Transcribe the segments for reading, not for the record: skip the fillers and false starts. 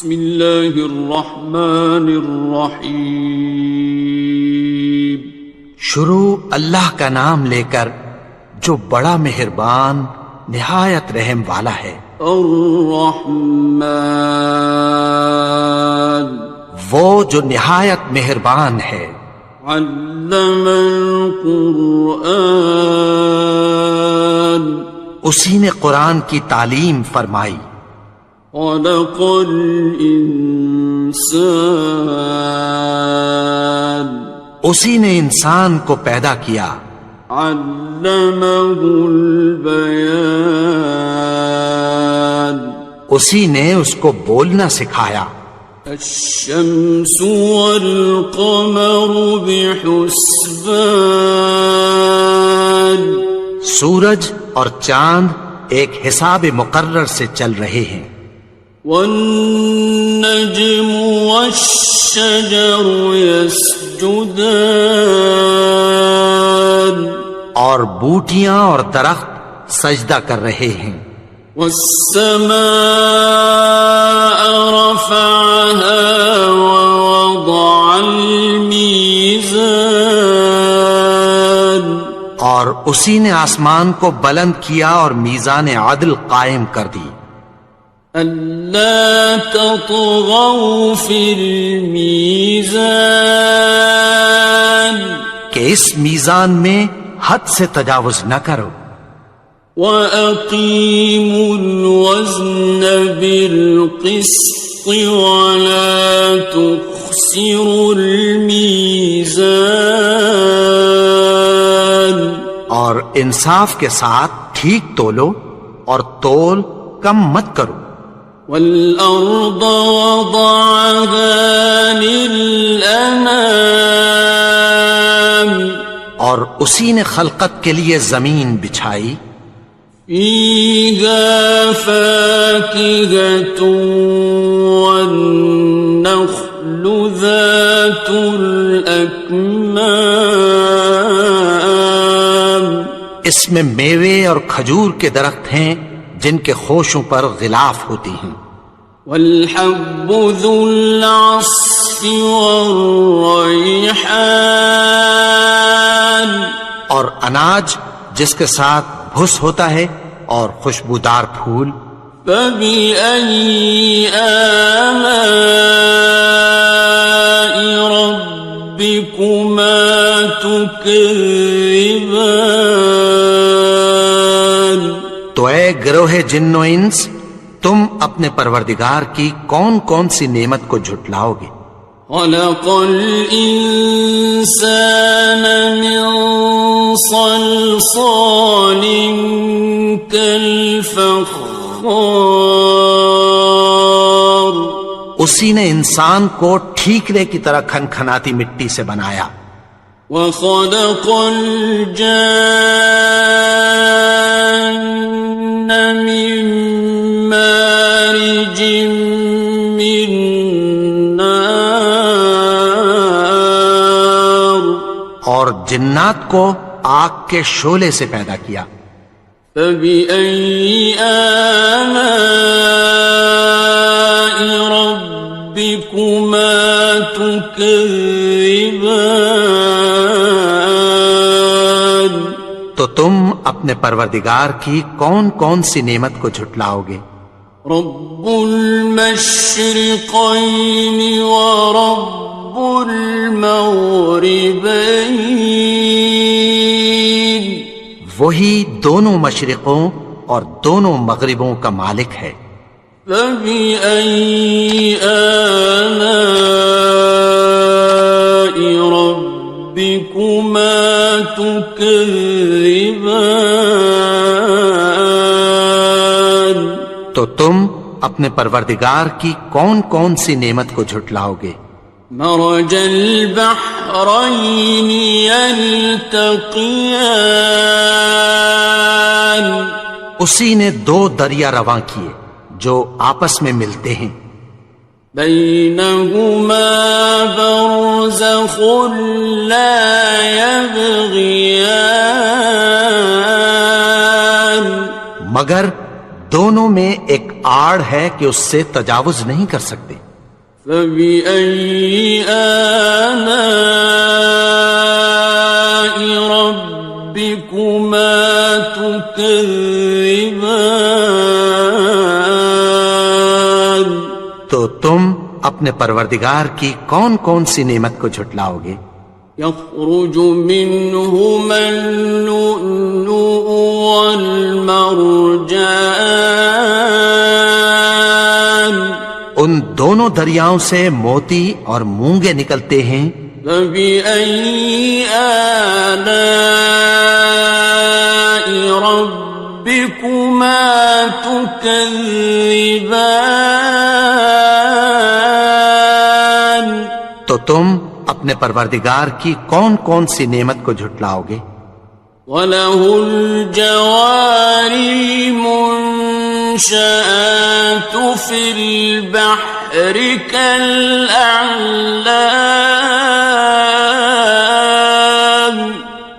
بسم اللہ الرحمن الرحیم. شروع اللہ کا نام لے کر جو بڑا مہربان نہایت رحم والا ہے. الرحمن وہ جو نہایت مہربان ہے. علم القرآن اسی نے قرآن کی تعلیم فرمائی. خلق الانسان اسی نے انسان کو پیدا کیا. علمہ البیان اسی نے اس کو بولنا سکھایا. الشمس والقمر بحسبان سورج اور چاند ایک حساب مقرر سے چل رہے ہیں. والنجم والشجر يسجدان اور بوٹیاں اور درخت سجدہ کر رہے ہیں. والسماء رفعها ووضع الميزان اور اسی نے آسمان کو بلند کیا اور میزان عدل قائم کر دی. ألا تطغوا في الميزان کہ اس میزان میں حد سے تجاوز نہ کرو. وَأَقِيمُوا الْوَزْنَ بِالْقِسْطِ وَلَا تُخْسِرُوا الْمِيزَانَ اور انصاف کے ساتھ ٹھیک تولو اور تول کم مت کرو. وَالْأَرْضَ وَضَعَهَا لِلْأَنَامِ اور اسی نے خلقت کے لیے زمین بچھائی. فِيهَا فَاكِهَةٌ وَالنَّخْلُ ذَاتُ الْأَكْمَامِ اس میں میوے اور کھجور کے درخت ہیں جن کے خوشوں پر غلاف ہوتی ہیں. وَالْحَبُّ ذُو الْعَصْفِ وَالرَّيْحَانِ اور اناج جس کے ساتھ بھس ہوتا ہے اور خوشبودار پھول. فَبِأَيِّ آلَاءِ رَبِّكُمَا تُكَذِّبَانِ تو اے گروہ جن و انس تم اپنے پروردگار کی کون کون سی نعمت کو جھٹلاؤ گے. خَلَقَ الْإِنسَانَ مِنْ صَلْصَالٍ كَالْفَخَّارِ اسی نے انسان کو ٹھیکرے کی طرح کھنکھناتی مٹی سے بنایا. وَخَلَقَ الْجَانَّ مِن مَّارِجٍ مِّن نَّارٍ اور جنات کو آگ کے شعلے سے پیدا کیا. فَبِأَيِّ آلَاءِ رَبِّكُمَا تُكَذِّبَانِ تو تم اپنے پروردگار کی کون کون سی نعمت کو جھٹلاؤ گے. رب المشرقین ورب المغربین وہی دونوں مشرقوں اور دونوں مغربوں کا مالک ہے. فَبِأَيِّ آلَاءِ رَبِّكُمَا تُكَذِّبَانِ تو تم اپنے پروردگار کی کون کون سی نعمت کو جھٹلاؤ گے. مرج البحرین یلتقیان اسی نے دو دریا رواں کیے جو آپس میں ملتے ہیں. بینہما برزخ لا یبغیان مگر دونوں میں ایک آڑ ہے کہ اس سے تجاوز نہیں کر سکتے۔ فبأي آلاء ربكما تكذبان؟ تو تم اپنے پروردگار کی کون کون سی نعمت کو جھٹلاؤ گے؟ يخرج منهما اللؤلؤ والمرجان، ان دونوں دریاؤں سے موتی اور مونگے نکلتے ہیں۔ فبأي آلاء ربكما تكذبان؟ تو تم اپنے پروردگار کی کون کون سی نعمت کو جھٹلاؤ گے؟ وَلَهُ الْجَوَارِ الْمُنشَآتُ فِي الْبَحْرِ كَالْأَعْلَامِ،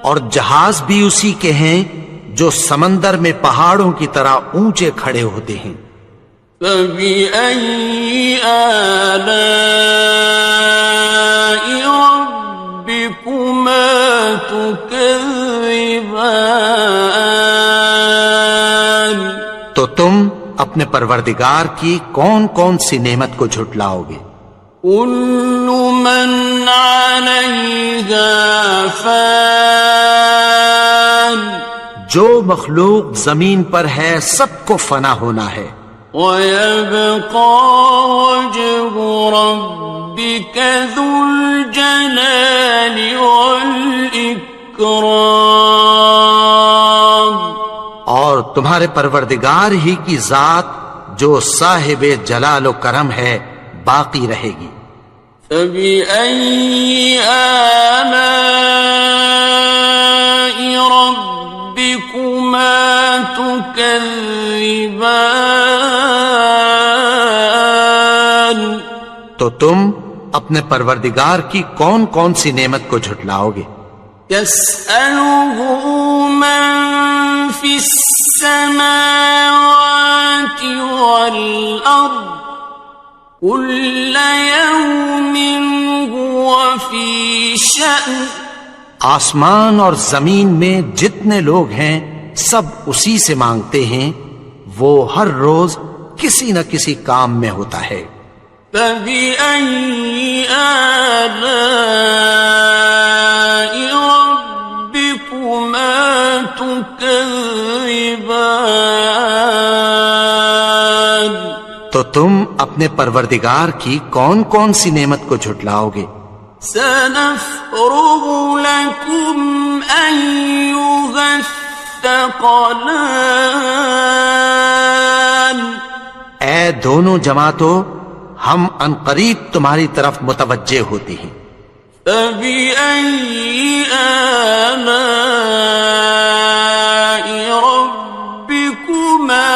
اور جہاز بھی اسی کے ہیں جو سمندر میں پہاڑوں کی طرح اونچے کھڑے ہوتے ہیں۔ فَبِأَيِّ آلَاءِ رَبِّكُمَا تُكَذِّبَانِ؟ تو تم اپنے پروردگار کی کون کون سی نعمت کو جھٹلاؤ گے؟ كُلُّ مَنْ عَلَيْهَا فَانٍ، جو مخلوق زمین پر ہے سب کو فنا ہونا ہے۔ وَيَبْقَى وَجْهُ رَبِّكَ ذُو الْجَلَالِ وَالْإِكْرَامِ، اور تمہارے پروردگار ہی کی ذات جو صاحب جلال و کرم ہے باقی رہے گی۔ فَبِأَيِّ آلَاءِ رَبِّكُمَا تُكَذِّبَانِ؟ تو تم اپنے پروردگار کی کون کون سی نعمت کو جھٹلاؤ گے؟ يَسْأَلُهُ مَن فِي السَّمَاوَاتِ وَالْأَرْضِ كُلَّ يَوْمٍ هُوَ فِي شَأْنٍ، آسمان اور زمین میں جتنے لوگ ہیں سب اسی سے مانگتے ہیں، وہ ہر روز کسی نہ کسی کام میں ہوتا ہے۔ فَبِأَيِّ آلَاءِ رَبِّكُمَا تُكَذِّبَانِ؟ تو تم اپنے پروردگار کی کون کون سی نعمت کو جھٹلاؤ گے؟ سَنَفْرُغُ لَكُمْ أَيُّهَ الثَّقَلَانِ، اے دونوں جماعتوں، ہم عنقریب تمہاری طرف متوجہ ہوتے ہیں۔ فَبِأَيِّ آلَاءِ رَبِّكُمَا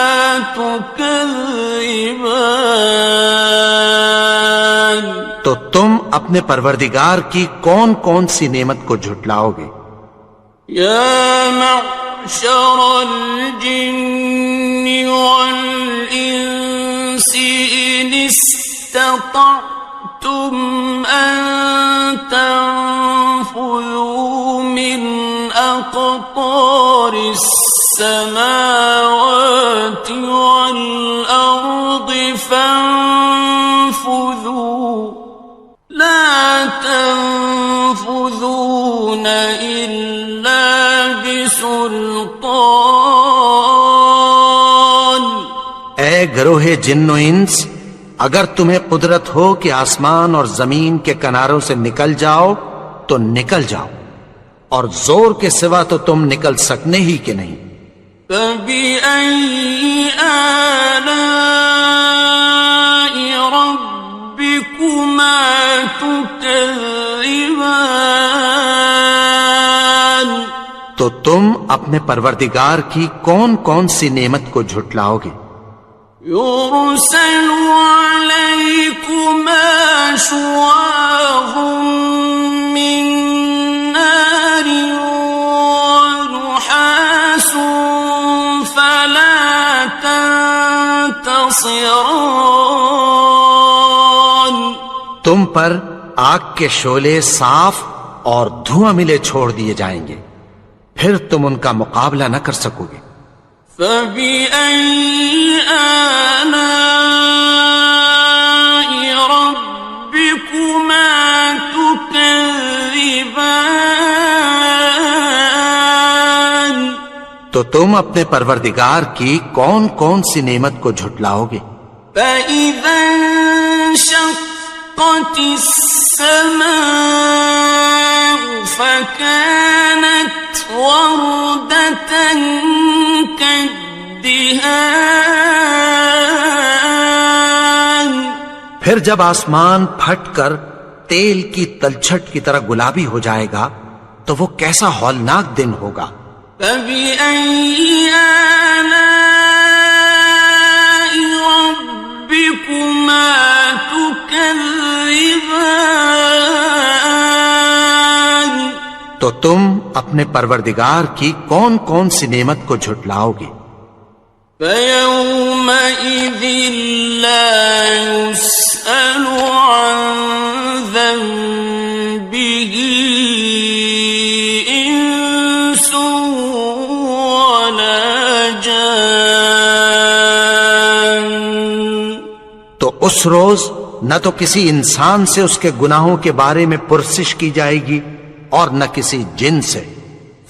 تُكَذِّبَانِ؟ تو تم اپنے پروردگار کی کون کون سی نعمت کو جھٹلاؤ گے؟ يَا مَعْشَرَ الْجِنِّ وَالْإِنسِ إِنِ اسْتَطَعْتُمْ أَن تَنفُذُوا مِنْ أَقْطَارِ السَّمَاوَاتِ وَالْأَرْضِ فَانفُذُوا لَا تَنفُذُونَ إِلَّا بِسُلْطَانٍ۔ اے گروہ جن و انس، اگر تمہیں قدرت ہو کہ آسمان اور زمین کے کناروں سے نکل جاؤ تو نکل جاؤ، اور زور کے سوا تو تم نکل سکنے ہی کہ نہیں۔ فَبِأَيِّ آلَاءِ رَبِّكُمَا تُكَذِّبَانِ؟ تو تم اپنے پروردگار کی کون کون سی نعمت کو جھٹلاؤ گے؟ يُرْسَلُ عَلَيْكُمَا شُوَاظٌ مِّن نَّارٍ وَنُحَاسٌ فَلَا تَنتَصِرَانِ؟ تم پر آگ کے شعلے صاف اور دھواں ملے چھوڑ دیے جائیں گے، پھر تم ان کا مقابلہ نہ کر سکو گے۔ فَبِأَيِّ آلَاءِ رَبِّكُمَا تُكَذِّبَانِ؟ تو تم اپنے پروردگار کی کون کون سی نعمت کو جھٹلاؤ گے؟ فَإِذَا انشَقَّتِ السَّمَاءُ فَكَانَتْ وَرْدَةً كَالدِّهَانِ، پھر جب آسمان پھٹ کر تیل کی تلچھٹ کی طرح گلابی ہو جائے گا تو وہ کیسا ہولناک دن ہوگا۔ فَبِأَيِّ آلَاءِ رَبِّكُمَا تُكَذِّبَانِ؟ تو تم اپنے پروردگار کی کون کون سی نعمت کو جھٹلاؤ گے؟ فَيَوْمَئِذٍ لَا يُسْأَلُ عَنْ ذَنبِهِ إِنسٌ وَلَا جَانٌ۔ تو اس روز نہ تو کسی انسان سے اس کے گناہوں کے بارے میں پرسش کی جائے گی اور نہ کسی جن سے۔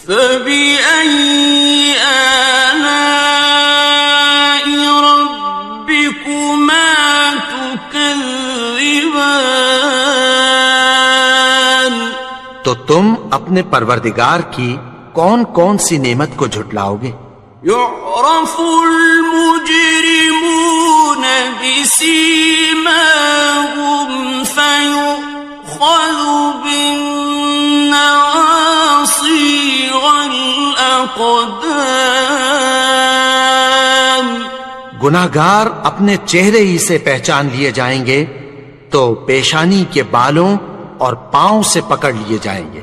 فَبِأَيِّ آلَاءِ رَبِّكُمَا تُكَذِّبَانِ؟ تو تم اپنے پروردگار کی کون کون سی نعمت کو جھٹلاؤ گے؟ يُعْرَفُ الْمُجْرِمُونَ بِسِيمَاهُمْ فَيُؤْخَذُ بِالنَّوَاصِي وَالْأَقْدَامِ۔ گناہگار اپنے چہرے ہی سے پہچان لیے جائیں گے تو پیشانی کے بالوں اور پاؤں سے پکڑ لیے جائیں گے۔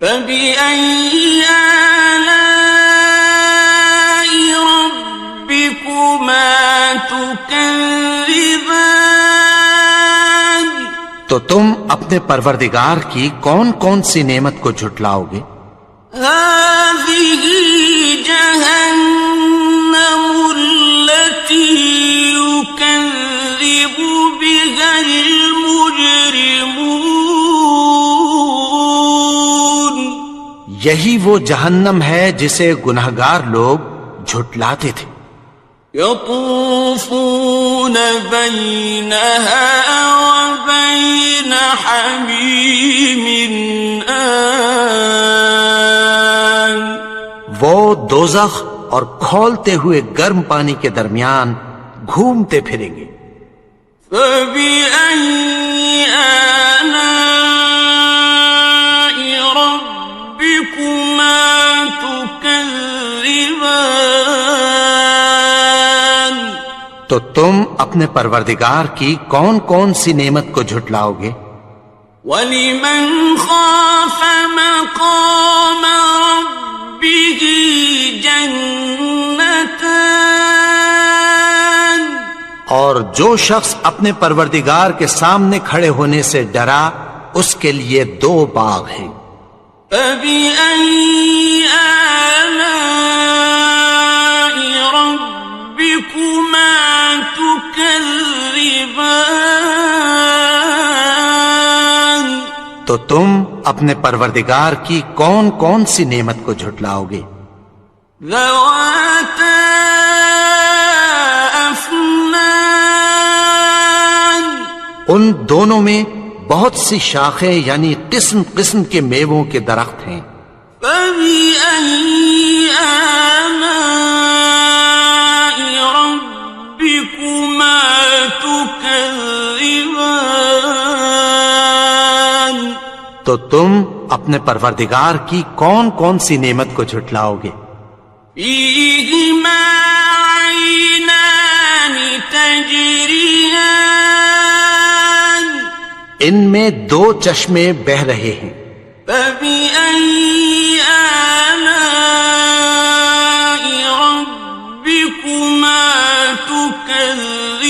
فَبِأَيِّ آلَاءِ رَبِّكُمَا تُكَذِّبَانِ؟ تو تم اپنے پروردگار کی کون کون سی نعمت کو جھٹلاؤ گے؟ هَٰذِهِ جَهَنَّمُ الَّتِي يُكَذِّبُ بِهَا الْمُجْرِمُونَ۔ یہی وہ جہنم ہے جسے گناہگار لوگ جھٹلاتے تھے۔ يَطُوفُونَ بَيْنَهَا وَبَيْنَ حَمِيمٍ آنٍ۔ وہ دوزخ اور کھولتے ہوئے گرم پانی کے درمیان گھومتے پھریں گے۔ فَبِأَيِّ آلَاءِ رَبِّكُمَا تُكَذِّبَانِ؟ تو تم اپنے پروردگار کی کون کون سی نعمت کو جھٹلاؤ گے؟ وَلِمَنْ خَافَ مَقَامَ رَبِّهِ جَنَّتَانِ؟ اور جو شخص اپنے پروردگار کے سامنے کھڑے ہونے سے ڈرا اس کے لیے 2 باغ ہیں۔ فَبِأَيِّ آلَاءِ رَبِّكُمَا تُكَذِّبَانِ؟ تو تم اپنے پروردگار کی کون کون سی نعمت کو جھٹلاؤ گے؟ ذَوَاتَا أَفْنَانٍ؟ ان دونوں میں بہت سی شاخیں یعنی قسم قسم کے میووں کے درخت ہیں۔ فَبِأَيِّ آلَاءِ رَبِّكُمَا تُكَذِّبَانِ؟ تو تم اپنے پروردگار کی کون کون سی نعمت کو جھٹلاؤ گے؟ فِيهِمَا عَيْنَانِ تَجْرِيَانِ؟ ان میں 2 چشمے بہ رہے ہیں۔ فَبِأَيِّ آلَاءِ رَبِّكُمَا تُكَذِّبَانِ؟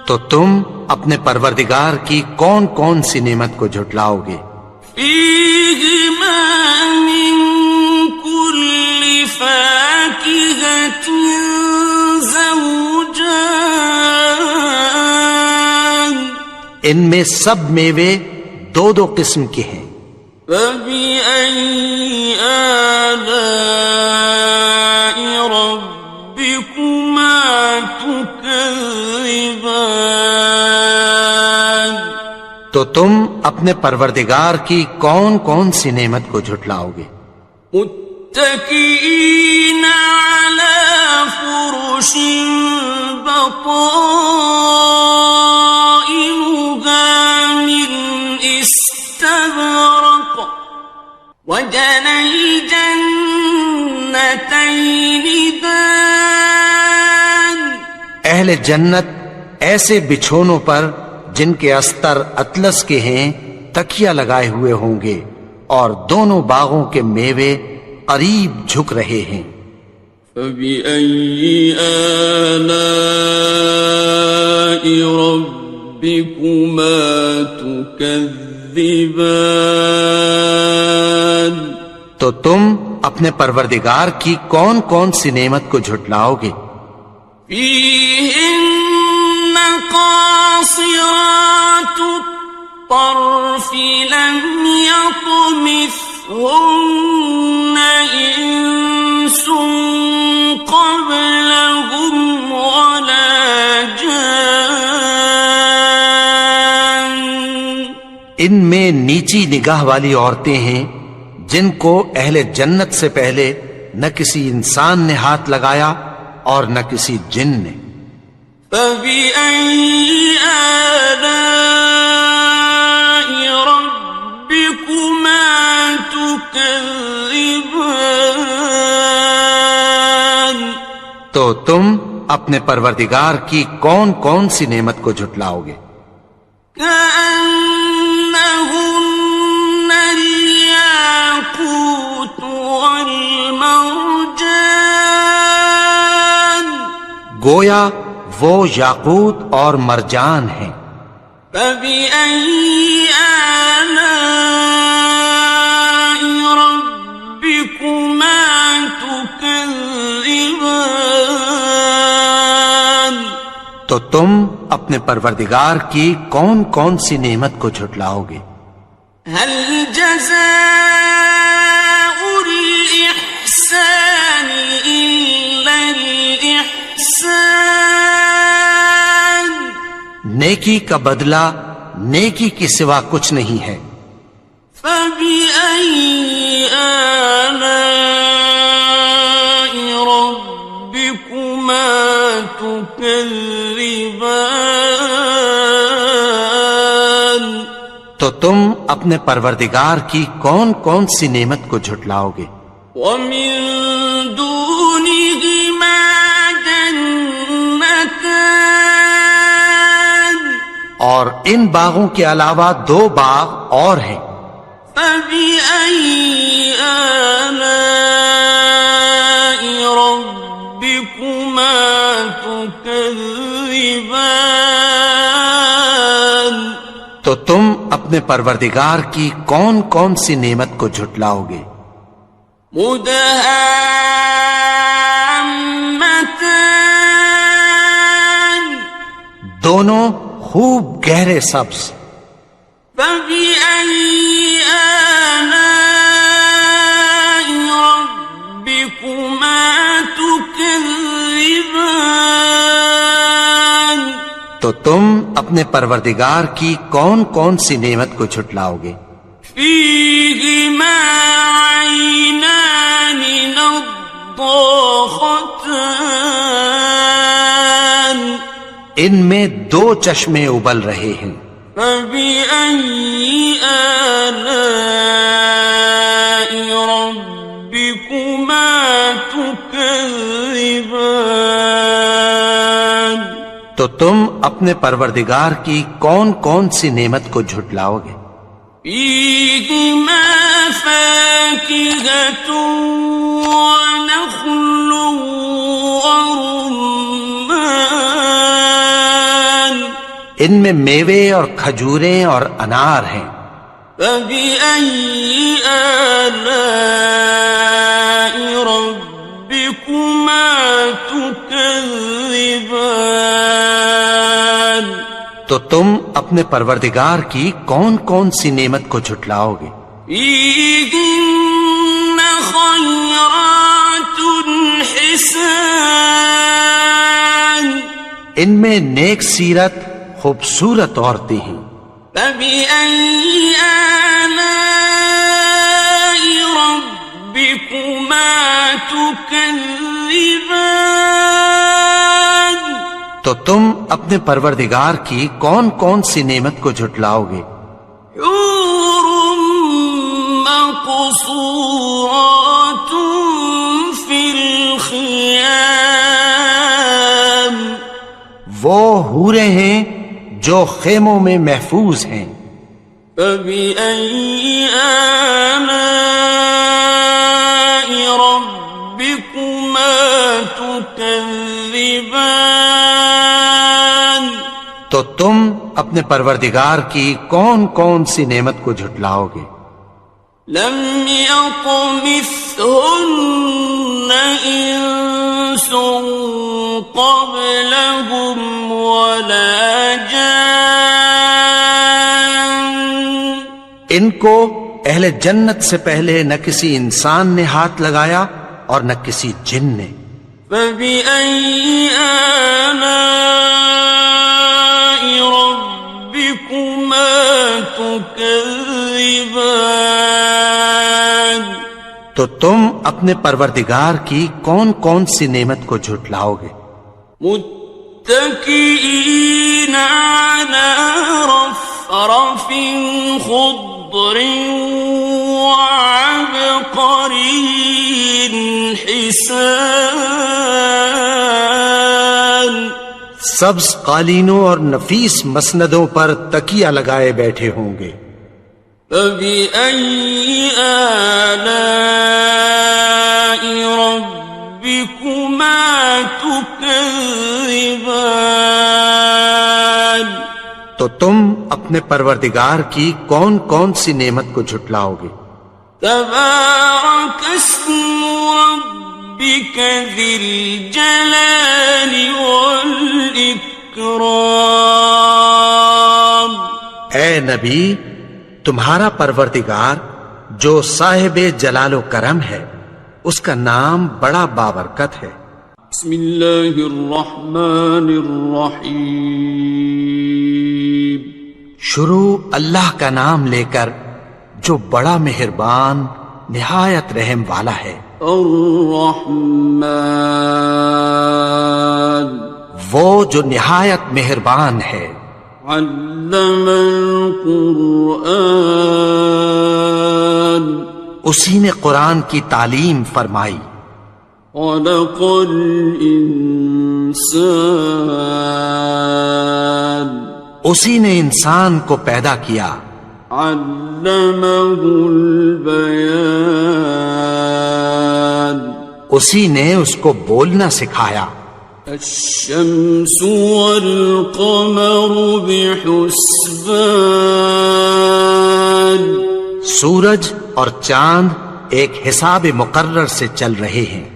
تو تم اپنے پروردگار کی کون کون سی نعمت کو جھٹلاؤ گے؟ فیہما من کل فاکہۃ زوجان، ان میں سب میوے دو دو قسم کے ہیں۔ فبأي آلاء ربكما تكذبان، تو تم اپنے پروردگار کی کون کون سی نعمت کو جھٹلاؤ گے؟ متكئين على فرش بطائنها من استبرق، وجنى الجنتين دان، اہل جنت ایسے بچھونوں پر جن کے استر اطلس کے ہیں تکیہ لگائے ہوئے ہوں گے، اور دونوں باغوں کے میوے قریب جھک رہے ہیں۔ فبأي آلاء ربكما تكذبان، تو تم اپنے پروردگار کی کون کون سی نعمت کو جھٹلاؤ گے؟ فيهن قاصرات الطرف لم يطمثهن إنس قبلهم ولا جان، ان میں نیچی نگاہ والی عورتیں ہیں جن کو اہل جنت سے پہلے نہ کسی انسان نے ہاتھ لگایا اور نہ کسی جن نے۔ فبأي آلاء ربكما تكذبان، تو تم اپنے پروردگار کی کون کون سی نعمت کو جھٹلاؤ گے؟ كأنهن الياقوت والمرجان، گویا وہ یاقوت اور مرجان ہیں۔ فبأي آلاء ربكما تكذبان، تو تم اپنے پروردگار کی کون کون سی نعمت کو جھٹلاؤ گے؟ هل جزاء الإحسان إلا الإحسان، نیکی کا بدلہ نیکی کے سوا کچھ نہیں ہے۔ فبأي آلاء ربكما تكذبان، تو تم اپنے پروردگار کی کون کون سی نعمت کو جھٹلاؤ گے؟ ومن دونهما جنتان، اور ان باغوں کے علاوہ دو باغ اور ہیں۔ فبأي آلاء ربكما تكذبان، تو تم اپنے پروردگار کی کون کون سی نعمت کو جھٹلاؤ گے؟ مدهامتان، دونوں خوب گہرے سبز۔ فبأي آلاء ربكما تكذبان، تو تم اپنے پروردگار کی کون کون سی نعمت کو جھٹلاؤ گے؟ فيهما عينان نضاختان، ان میں دو چشمے ابل رہے ہیں۔ فبأي آلاء ربكما تكذبان، تو تم اپنے پروردگار کی کون کون سی نعمت کو جھٹلاؤ گے؟ فيهما فاكهة ونخل ورمان، ان میں میوے اور کھجوریں اور انار ہیں۔ فبأي آلاء ربكما تكذبان؟ تو تم اپنے پروردگار کی کون کون سی نعمت کو جھٹلاؤ گے؟ فيهن خيرات حسان، ان میں نیک سیرت خوبصورت عورتیں ہیں۔ فبأي آلاء ربكما تكذبان؟ تو تم اپنے پروردگار کی کون کون سی نعمت کو جھٹلاؤ گے؟ حور مقصورات في الخيام، وہ حوریں ہیں جو خیموں میں محفوظ ہیں۔ فبأي آلاء ربكما تكذبان؟ تو تم اپنے پروردگار کی کون کون سی نعمت کو جھٹلاؤ گے؟ لم يطمثهن إنس قبلهم ولا جان، ان کو اہل جنت سے پہلے نہ کسی انسان نے ہاتھ لگایا اور نہ کسی جن نے۔ فبأي آلاء ربكما تكذبان؟ تو تم اپنے پروردگار کی کون کون سی نعمت کو جھٹلاؤ گے؟ متكئين على رفرف خضر وعبقري حسان، سبز قالینوں اور نفیس مسندوں پر تکیہ لگائے بیٹھے ہوں گے۔ فبأي آلاء ربكما تكذبان؟ تو تم اپنے پروردگار کی کون کون سی نعمت کو جھٹلاؤ گے؟ تبارك اسم ربك ذي الجلال والإكرام۔ اے نبی، تمہارا پروردگار جو صاحب جلال و کرم ہے، اس کا نام بڑا بابرکت ہے۔ بسم اللہ الرحمن الرحیم، شروع اللہ کا نام لے کر جو بڑا مہربان نہایت رحم والا ہے۔ الرحمن، وہ جو نہایت مہربان ہے۔ علم القرآن، اسی نے قرآن کی تعلیم فرمائی۔ خلق الانسان، اسی نے انسان کو پیدا کیا۔ علمہ البیان، اسی نے اس کو بولنا سکھایا۔ الشمس والقمر بحسبان، سورج اور چاند ایک حساب مقرر سے چل رہے ہیں۔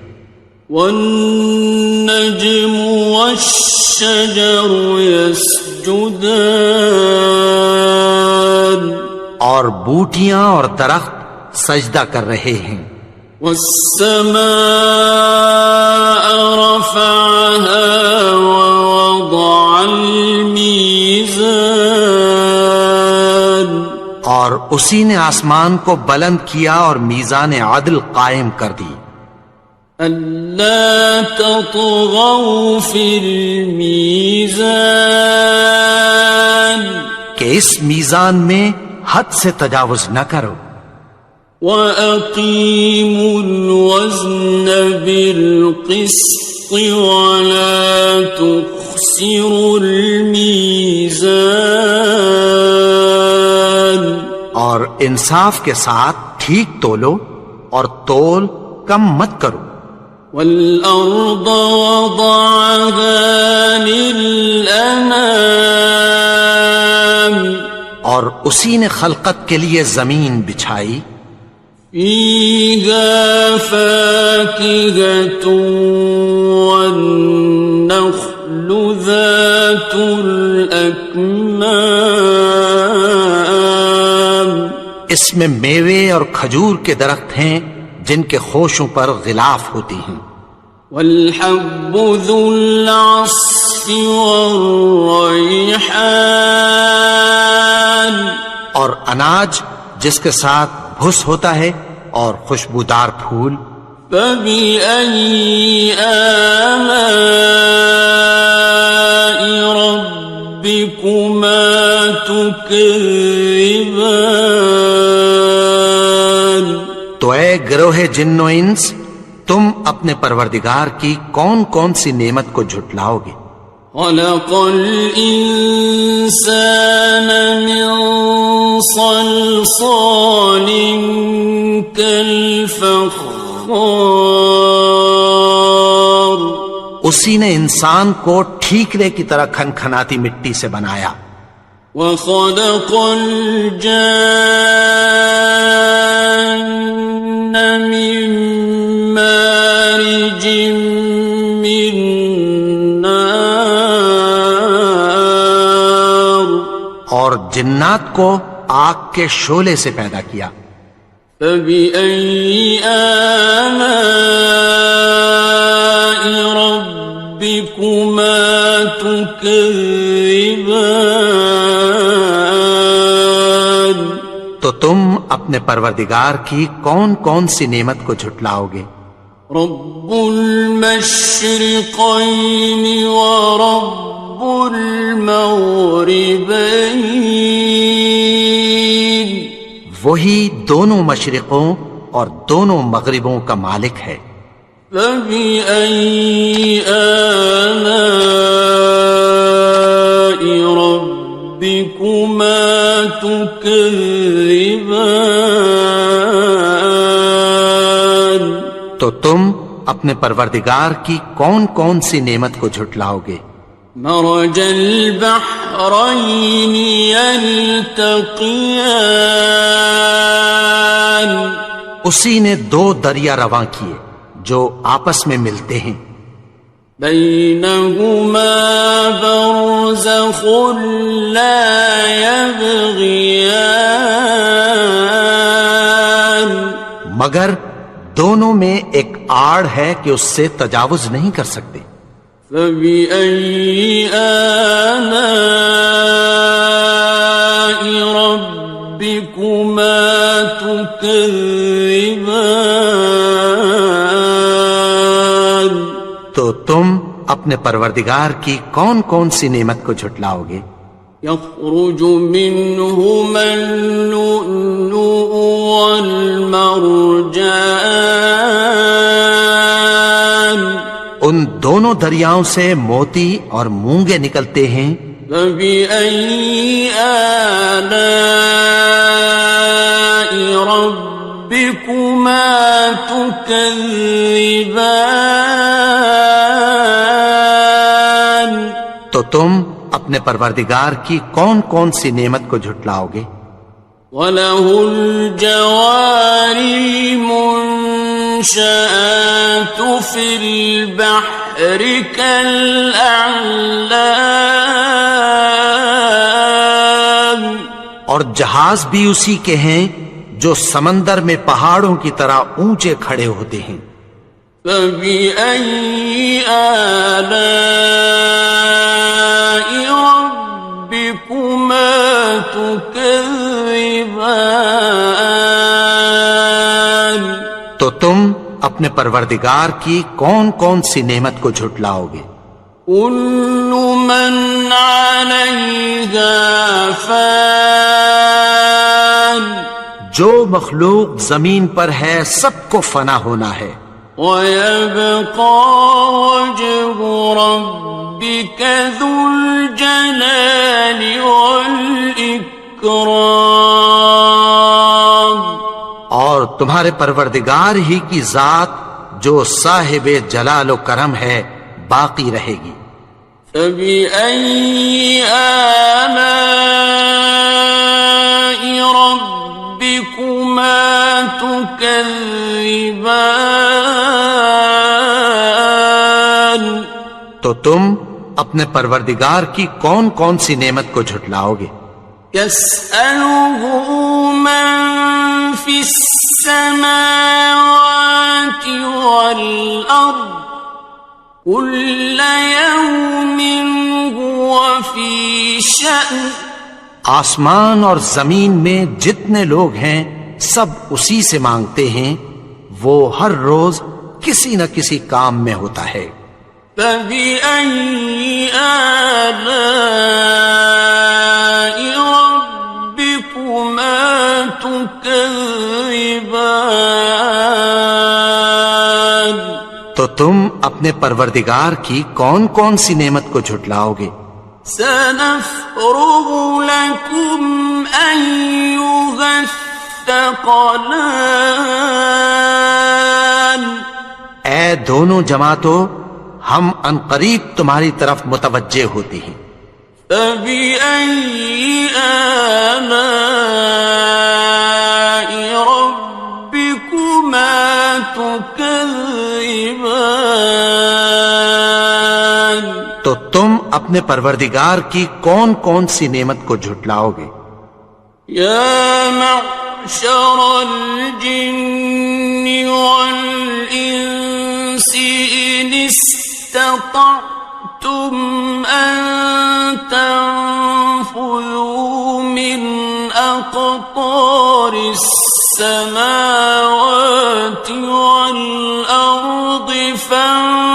والنجم والشجر يسجدان، اور بوٹیاں اور درخت سجدہ کر رہے ہیں۔ والسماء رفعها ووضع الميزان، اور اسی نے آسمان کو بلند کیا اور میزان عدل قائم کر دی۔ ألا تطغوا في الميزان، کہ اس میزان میں حد سے تجاوز نہ کرو۔ وَأَقِيمُوا الْوَزْنَ بِالْقِسْطِ وَلَا تُخْسِرُوا الْمِيزَانَ، اور انصاف کے ساتھ ٹھیک تولو اور تول کم مت کرو۔ وَالْأَرْضَ وَضَعَهَا لِلْأَنَامِ، اور اسی نے خلقت کے لیے زمین بچھائی، فيها فاكهة والنخل ذات الأكمام، اس میں میوے اور کھجور کے درخت ہیں جن کے خوشوں پر غلاف ہوتی ہیں، والحب ذو العصف والریحان، اور اناج جس کے ساتھ بھس ہوتا ہے اور خوشبودار پھول، فبأي آلاء ربكما تكذبان۔ تو اے گروہ جن و انس، تم اپنے پروردگار کی کون کون سی نعمت کو جھٹلاؤ گے؟ خلق الإنسان من صلصال كالفخار، اسی نے انسان کو ٹھیکرے کی طرح کھنکھناتی مٹی سے بنایا، وخلق الجان من مارج من نار، اور جنات کو آگ کے شعلے سے پیدا کیا، فبأي آلاء ربكما تكذبان۔ تو تم اپنے پروردگار کی کون کون سی نعمت کو جھٹلاؤ گے؟ رب المشرقين ورب المغربين، وہی دونوں مشرقوں اور دونوں مغربوں کا مالک ہے، فبأي آلاء ربكما تكذبان۔ تو تم اپنے پروردگار کی کون کون سی نعمت کو جھٹلاؤ گے؟ مرج البحرين يلتقيان، اسی نے دو دریا رواں کیے جو آپس میں ملتے ہیں، بينهما برزخ لا يبغيان، مگر دونوں میں ایک آڑ ہے کہ اس سے تجاوز نہیں کر سکتے، فبأي آلاء ربكما تكذبان۔ تو تم اپنے پروردگار کی کون کون سی نعمت کو جھٹلاؤ گے؟ يخرج منهما اللؤلؤ والمرجان، ان دونوں دریاؤں سے موتی اور مونگے نکلتے ہیں، فبأي آلاء ربكما تكذبان۔ تو تم اپنے پروردگار کی کون کون سی نعمت کو جھٹلاؤ گے؟ وَلَهُ الْجَوَارِ الْمُنشَآتُ فِي الْبَحْرِ كَالْأَعْلَامِ، اور جہاز بھی اسی کے ہیں جو سمندر میں پہاڑوں کی طرح اونچے کھڑے ہوتے ہیں، فَبِأَيِّ آلَاءِ رَبِّكُمَا تُكَذِّبَانِ۔ تو تم اپنے پروردگار کی کون کون سی نعمت کو جھٹلاؤ گے؟ كل من عليها فان، جو مخلوق زمین پر ہے سب کو فنا ہونا ہے، ويبقى وجه ربك ذو الجلال والإكرام، اور تمہارے پروردگار ہی کی ذات جو صاحب جلال و کرم ہے باقی رہے گی۔ فبأي آلاء تكذبان تو تم اپنے پروردگار کی کون کون سی نعمت کو جھٹلاؤ گے؟ يسأله من في السماوات والأرض كل يوم هو في شأن آسمان اور زمین میں جتنے لوگ ہیں سب اسی سے مانگتے ہیں، وہ ہر روز کسی نہ کسی کام میں ہوتا ہے۔ فبأي آلاء ربكما تكذبان تو تم اپنے پروردگار کی کون کون سی نعمت کو جھٹلاؤ گے؟ سنفرغ لكم أيها الثقلان اے دونوں جماعتوں، ہم عنقریب تمہاری طرف متوجہ ہوتے ہیں۔ فبأي آلاء ربكما تكذبان تو تم اپنے پروردگار کی کون کون سی نعمت کو جھٹلاؤ گے؟ يا معشر الجن والإنس إن استطعتم أن تنفذوا من أقطار السماوات والأرض فانفذوا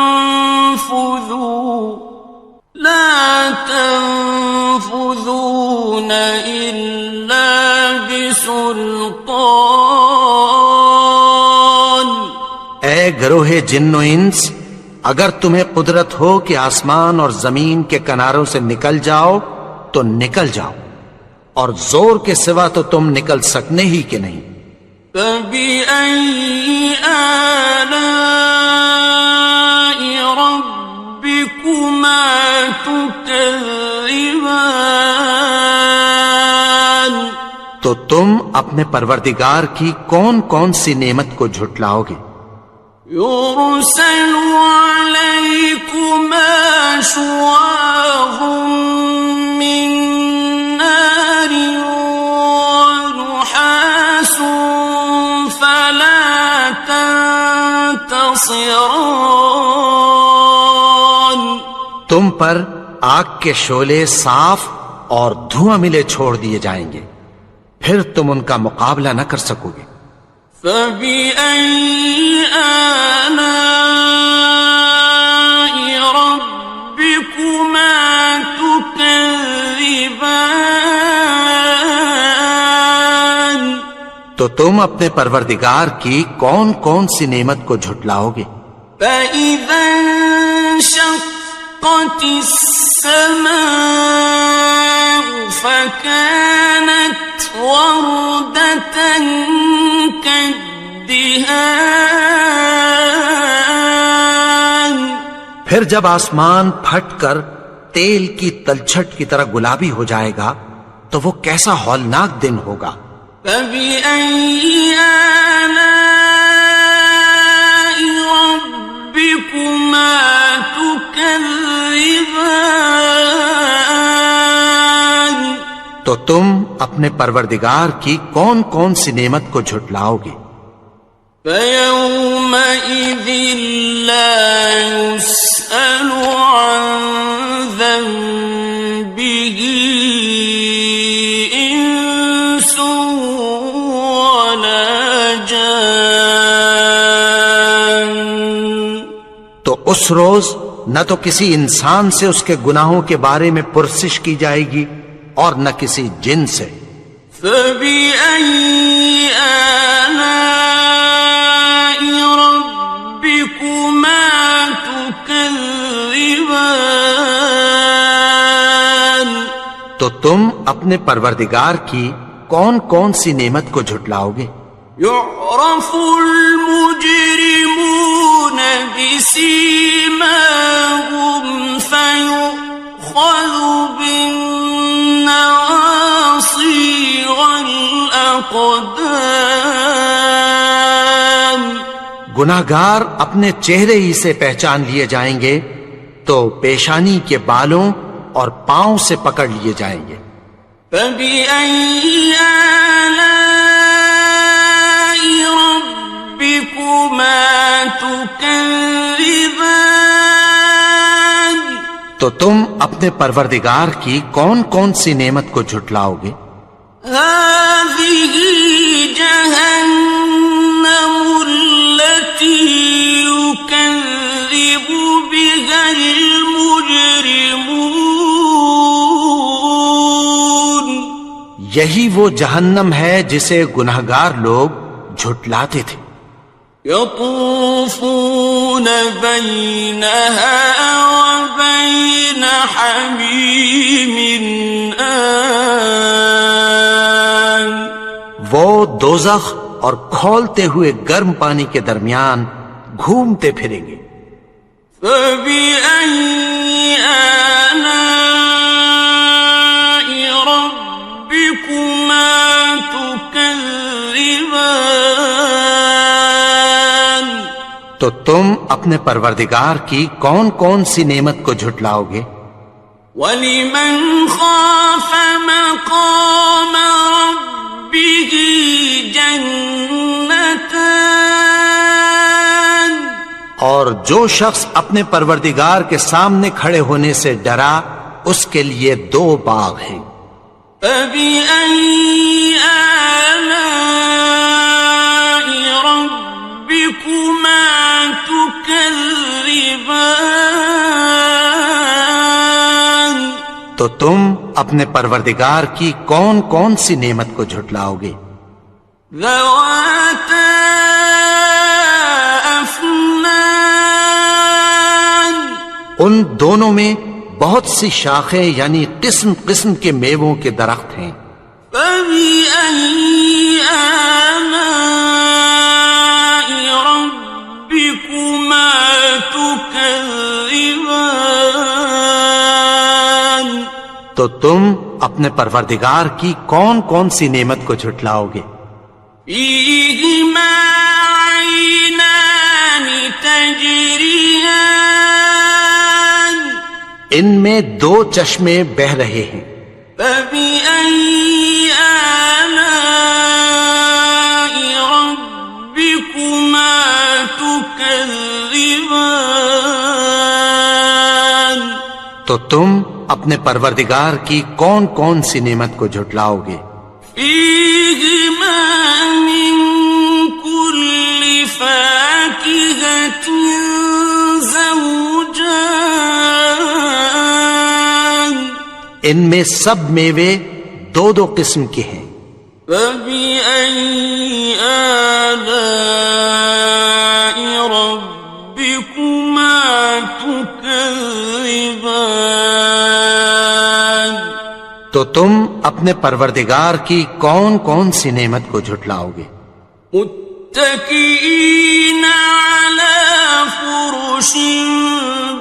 لا تنفذون إلا بسلطان اے گروہ جن و انس، اگر تمہیں قدرت ہو کہ آسمان اور زمین کے کناروں سے نکل جاؤ تو نکل جاؤ، اور زور کے سوا تو تم نکل سکنے ہی کہ نہیں۔ فبأي آلاء ربكما تكذبان تو تم اپنے پروردگار کی کون کون سی نعمت کو جھٹلاؤ گے؟ يرسل عليكما شواظ من نار ونحاس فلا تنتصران تم پر آگ کے شعلے صاف اور دھواں ملے چھوڑ دیے جائیں گے، پھر تم ان کا مقابلہ نہ کر سکو گے۔ فبأي آلاء ربكما تكذبان تو تم اپنے پروردگار کی کون کون سی نعمت کو جھٹلاؤ گے؟ فإذا انشقت السماء فكانت وردة كالدهان پھر جب آسمان پھٹ کر تیل کی تلچھٹ کی طرح گلابی ہو جائے گا تو وہ کیسا ہولناک دن ہوگا۔ فبأي آلاء ربكما تكذبان تو تم اپنے پروردگار کی کون کون سی نعمت کو جھٹلاؤ گے؟ فيومئذ لا يسأل عن ذنبه إنس ولا جان تو اس روز نہ تو کسی انسان سے اس کے گناہوں کے بارے میں پرسش کی جائے گی اور نہ کسی جن سے۔ فبأي آلاء ربكما تكذبان تو تم اپنے پروردگار کی کون کون سی نعمت کو جھٹلاؤ گے؟ يعرف المجرمون بسيماهم فيؤخذ بالنواصي والأقدام گناہگار اپنے چہرے ہی سے پہچان لیے جائیں گے تو پیشانی کے بالوں اور پاؤں سے پکڑ لیے جائیں گے۔ فَبِأَيِّ آلَاءِ رَبِّكُمَا تُكَذِّبَانِ؟ تو تم اپنے پروردگار کی کون کون سی نعمت کو جھٹلاؤ گے؟ هَٰذِهِ جَهَنَّمُ الَّتِي يُكَذِّبُ بِهَا الْمُجْرِمُونَ۔ یہی وہ جہنم ہے جسے گناہگار لوگ جھٹلاتے تھے۔ يطوفون بينها وبين حميم آن۔ وہ دوزخ اور کھولتے ہوئے گرم پانی کے درمیان گھومتے پھریں گے۔ فَبِأَيِّ آلَاءِ رَبِّكُمَا تُكَذِّبَانِ؟ تو تم اپنے پروردگار کی کون کون سی نعمت کو جھٹلاؤ گے؟ وَلِمَنْ خَافَ مَقَامَ رَبِّهِ جَنَّتَانِ؟ اور جو شخص اپنے پروردگار کے سامنے کھڑے ہونے سے ڈرا اس کے لیے 2 باغ ہیں۔ فَبِأَيِّ آلَاءِ رَبِّكُمَا تُكَذِّبَانِ؟ تو تم اپنے پروردگار کی کون کون سی نعمت کو جھٹلاؤ گے؟ ذَوَاتَا أَفْنَانٍ؟ ان دونوں میں بہت سی شاخیں یعنی قسم قسم کے میووں کے درخت ہیں۔ فَبِأَيِّ آلَاءِ رَبِّكُمَا تُكَذِّبَانِ؟ تو تم اپنے پروردگار کی کون کون سی نعمت کو جھٹلاؤ گے؟ فِيهِمَا عَيْنَانِ تَجْرِيَانِ؟ ان میں 2 چشمے بہ رہے ہیں۔ فَبِأَيِّ آلَاءِ رَبِّكُمَا تُكَذِّبَانِ؟ تو تم اپنے پروردگار کی کون کون سی نعمت کو جھٹلاؤ گے؟ فِيهِمَا مِن كُلِّ فَاكِهَةٍ زَوْجَانِ؟ ان میں سب میوے 2 قسم کے ہیں۔ فَبِأَيِّ آلَاءِ رَبِّكُمَا تُكَذِّبَانِ؟ تو تم اپنے پروردگار کی کون کون سی نعمت کو جھٹلاؤ گے؟ متكئين على فرش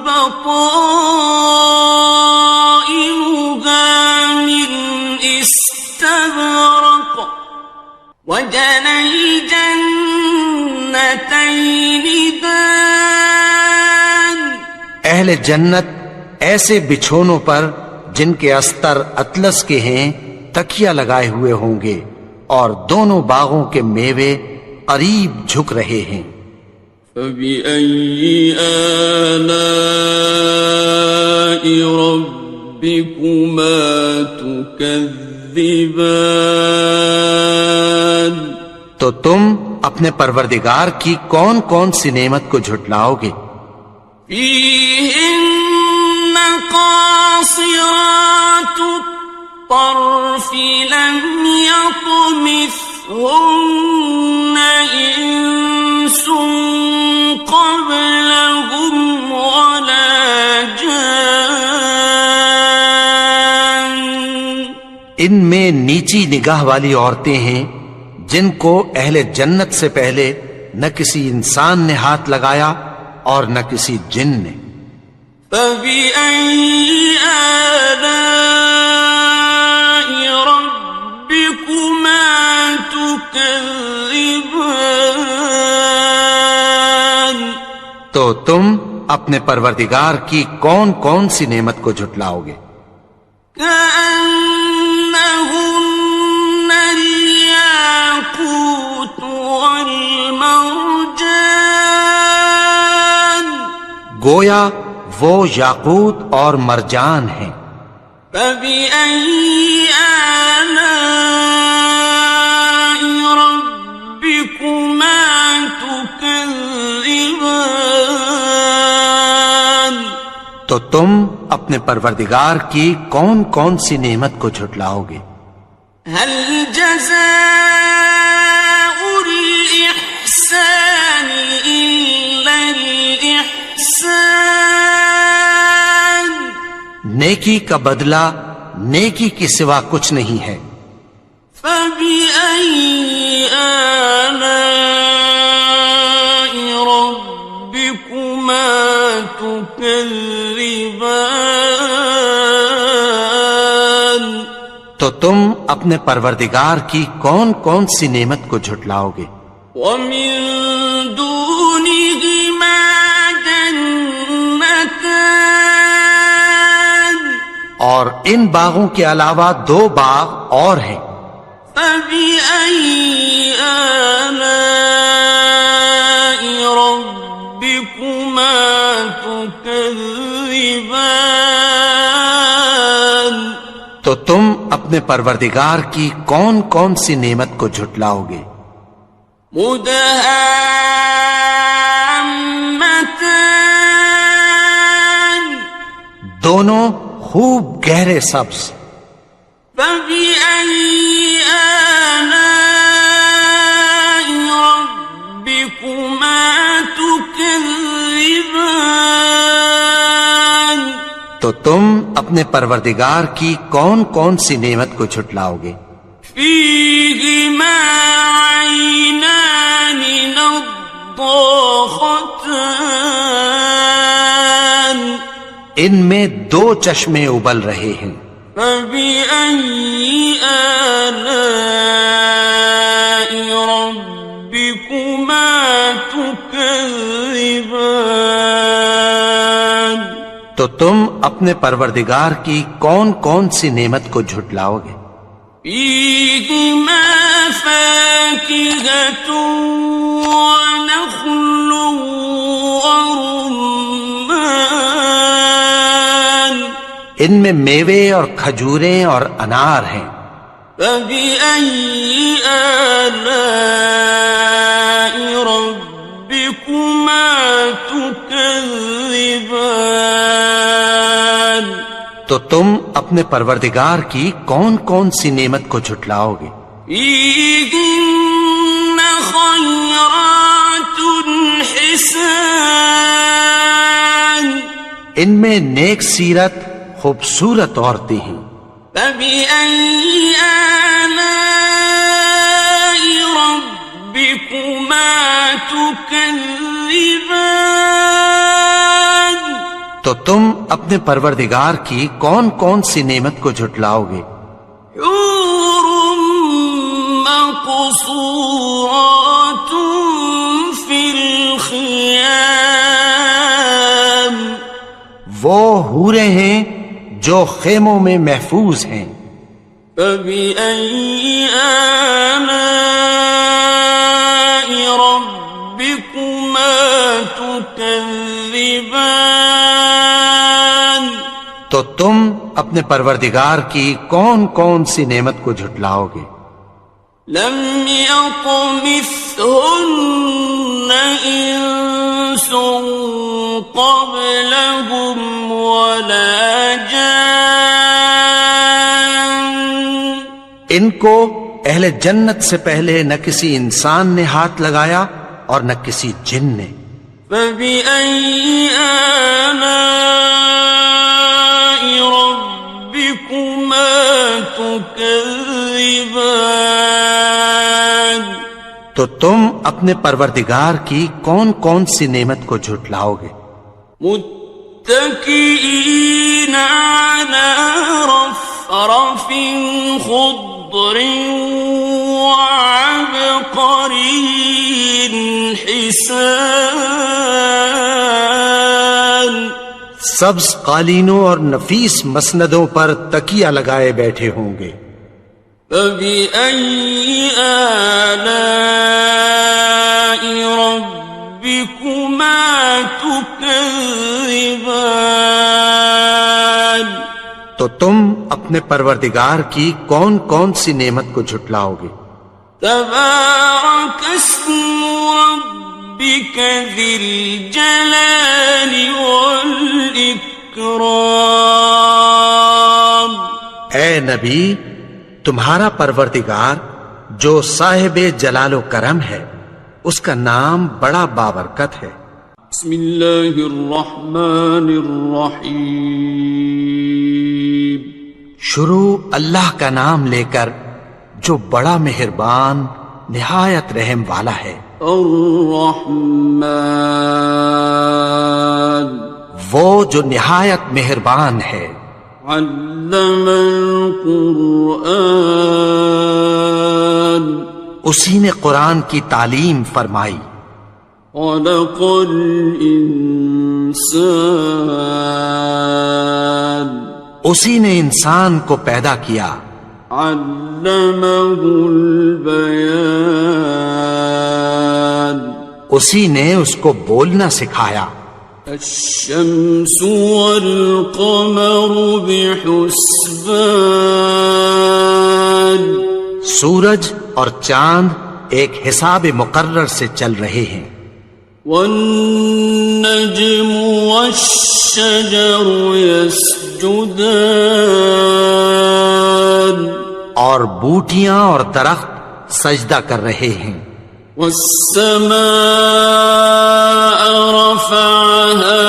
بطائنها من استبرق وجنى الجنتين دان۔ اہل جنت ایسے بچھونوں پر جن کے استر اطلس کے ہیں تکیہ لگائے ہوئے ہوں گے اور دونوں باغوں کے میوے قریب جھک رہے ہیں۔ فَبِأَيِّ آلَاءِ رَبِّكُمَا تُكَذِّبَانِ؟ تو تم اپنے پروردگار کی کون کون سی نعمت کو جھٹلاؤ گے؟ فِيهِنَّ قَاصِرَاتُ الطَّرْفِ لَمْ يَطْمِثْهُنَّ إِنسٌ قَبْلَهُمْ وَلَا جَانٌّ۔ ان میں نیچی نگاہ والی عورتیں ہیں جن کو اہل جنت سے پہلے نہ کسی انسان نے ہاتھ لگایا اور نہ کسی جن نے۔ فَبِأَيِّ آلَاءِ رَبِّكُمَا تُكَذِّبَانِ؟ تو تم اپنے پروردگار کی کون کون سی نعمت کو جھٹلاؤ گے؟ كأنهن الياقوت والمرجان گویا وہ یاقوت اور مرجان ہیں۔ فبأي آلاء ربكما تكذبان تو تم اپنے پروردگار کی کون کون سی نعمت کو جھٹلاؤ گے؟ هل جزاء الإحسان إلا الإحسان نیکی کا بدلہ نیکی کے سوا کچھ نہیں ہے۔ فبأي آلاء ربكما تكذبان تو تم اپنے پروردگار کی کون کون سی نعمت کو جھٹلاؤ گے؟ ومن دونهما جنتان اور ان باغوں کے علاوہ دو باغ اور ہیں۔ فبأي آلاء ربكما تكذبان تو تم اپنے پروردگار کی کون کون سی نعمت کو جھٹلاؤ گے؟ مدهامتان دونوں خوب گہرے سبز۔ فبأي آلاء ربكما تكذبان تو تم اپنے پروردگار کی کون کون سی نعمت کو جھٹلاؤ گے؟ فيهما عينان نضاختان ان میں دو چشمے ابل رہے ہیں۔ فبأي آلاء ربكما تكذبان تو تم اپنے پروردگار کی کون کون سی نعمت کو جھٹلاؤ گے؟ فيهما فاكهة ونخل ورمان ان میں میوے اور کھجوریں اور انار ہیں۔ فبأي آلاء ربكما تكذبان تو تم اپنے پروردگار کی کون کون سی نعمت کو جھٹلاؤ گے؟ فيهن خيرات حسان ان میں نیک سیرت خوبصورت عورتیں ہیں۔ فبأي آلاء ربكما تكذبان تو تم اپنے پروردگار کی کون کون سی نعمت کو جھٹلاؤ گے؟ حور مقصورات في الخيام وہ حوریں ہیں جو خیموں میں محفوظ ہیں۔ فبأي آلاء ربكما تكذبان تو تم اپنے پروردگار کی کون کون سی نعمت کو جھٹلاؤ گے؟ لم يطمثهن إنس قبلهم ولا جان ان کو اہل جنت سے پہلے نہ کسی انسان نے ہاتھ لگایا اور نہ کسی جن نے۔ فبأي آلاء ربكما تكذبان تو تم اپنے پروردگار کی کون کون سی نعمت کو جھٹلاؤ گے؟ متكئين على رفرف خضر وعبقري حسان سبز قالینوں اور نفیس مسندوں پر تکیہ لگائے بیٹھے ہوں گے. فَبِأَيِّ آلَاءِ رَبِّكُمَا تُكَذِّبَانِ تو تم اپنے پروردگار کی کون کون سی نعمت کو جھٹلاؤ گے؟ تبارك اسم ربك ذي الجلال والإكرام. اے نبی، تمہارا پروردگار جو صاحب جلال و کرم ہے، اس کا نام بڑا بابرکت ہے. بسم اللہ الرحمن الرحیم. شروع اللہ کا نام لے کر جو بڑا مہربان نہایت رحم والا ہے. الرحمن، وہ جو نہایت مہربان ہے. علم القرآن، اسی نے قرآن کی تعلیم فرمائی. خلق الانسان، اسی نے انسان کو پیدا کیا. علمہ البیان، اسی نے اس کو بولنا سکھایا. الشمس والقمر بحسبان، سورج اور چاند ایک حساب مقرر سے چل رہے ہیں. والنجم والشجر يسجدان، اور بوٹیاں اور درخت سجدہ کر رہے ہیں. والسماء رفعها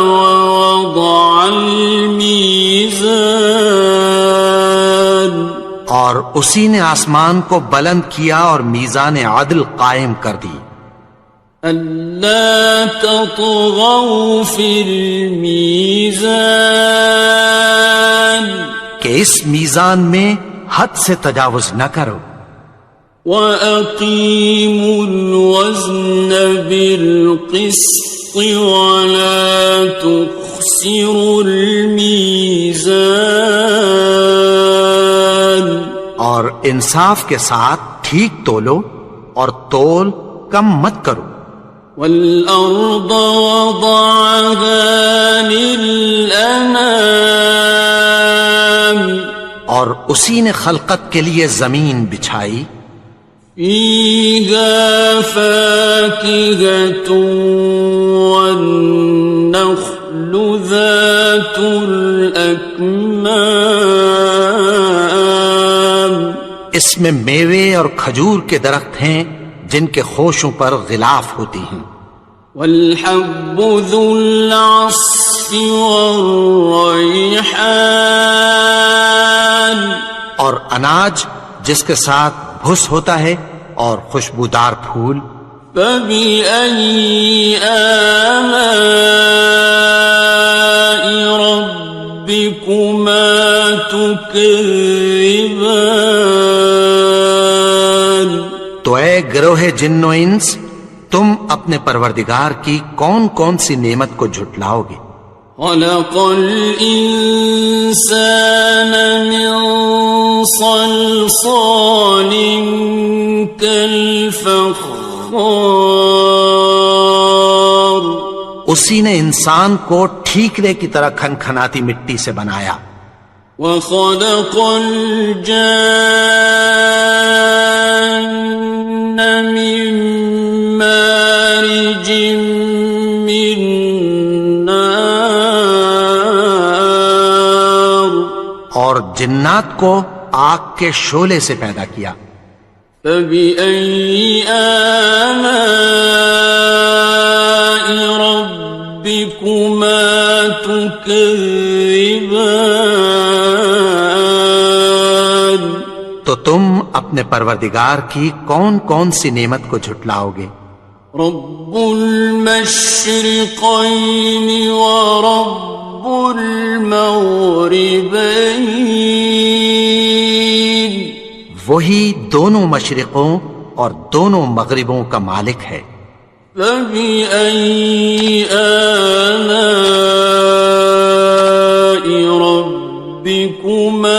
ووضع الميزان، اور اسی نے آسمان کو بلند کیا اور میزان عدل قائم کر دی. ألا تطغوا في الميزان، کہ اس میزان میں حد سے تجاوز نہ کرو. وَأَقِيمُوا الْوَزْنَ بِالْقِسْطِ وَلَا تُخْسِرُوا الْمِيزَانَ، اور انصاف کے ساتھ ٹھیک تولو اور تول کم مت کرو. وَالْأَرْضَ وَضَعَهَا لِلْأَنَامِ، اور اسی نے خلقت کے لیے زمین بچھائی. فِيهَا فَاكِهَةٌ وَالنَّخْلُ ذَاتُ الْأَكْمَامِ، اس میں میوے اور کھجور کے درخت ہیں جن کے خوشوں پر غلاف ہوتی ہیں. وَالْحَبُّ ذُو الْعَصْفِ وَالرَّيْحَانِ، اور اناج جس کے ساتھ بھس ہوتا ہے اور خوشبودار پھول. فَبِأَيِّ آلَاءِ رَبِّكُمَا تُكَذِّبَانِ. تو اے گروہ جن و انس، تم اپنے پروردگار کی کون کون سی نعمت کو جھٹلاؤ گے؟ خلق الإنسان من صلصال كالفخار، اسی نے انسان کو ٹھیکرے کی طرح کھنکھناتی مٹی سے بنایا. وخلق الجان من مارج من نار، اور جنات کو آگ کے شعلے سے پیدا کیا. فبأي آلاء ربكما تكذبان، تو تم اپنے پروردگار کی کون کون سی نعمت کو جھٹلاؤ گے؟ رب المشرقين ورب المغربين، وہی دونوں مشرقوں اور دونوں مغربوں کا مالک ہے. فبأي آلاء ربكما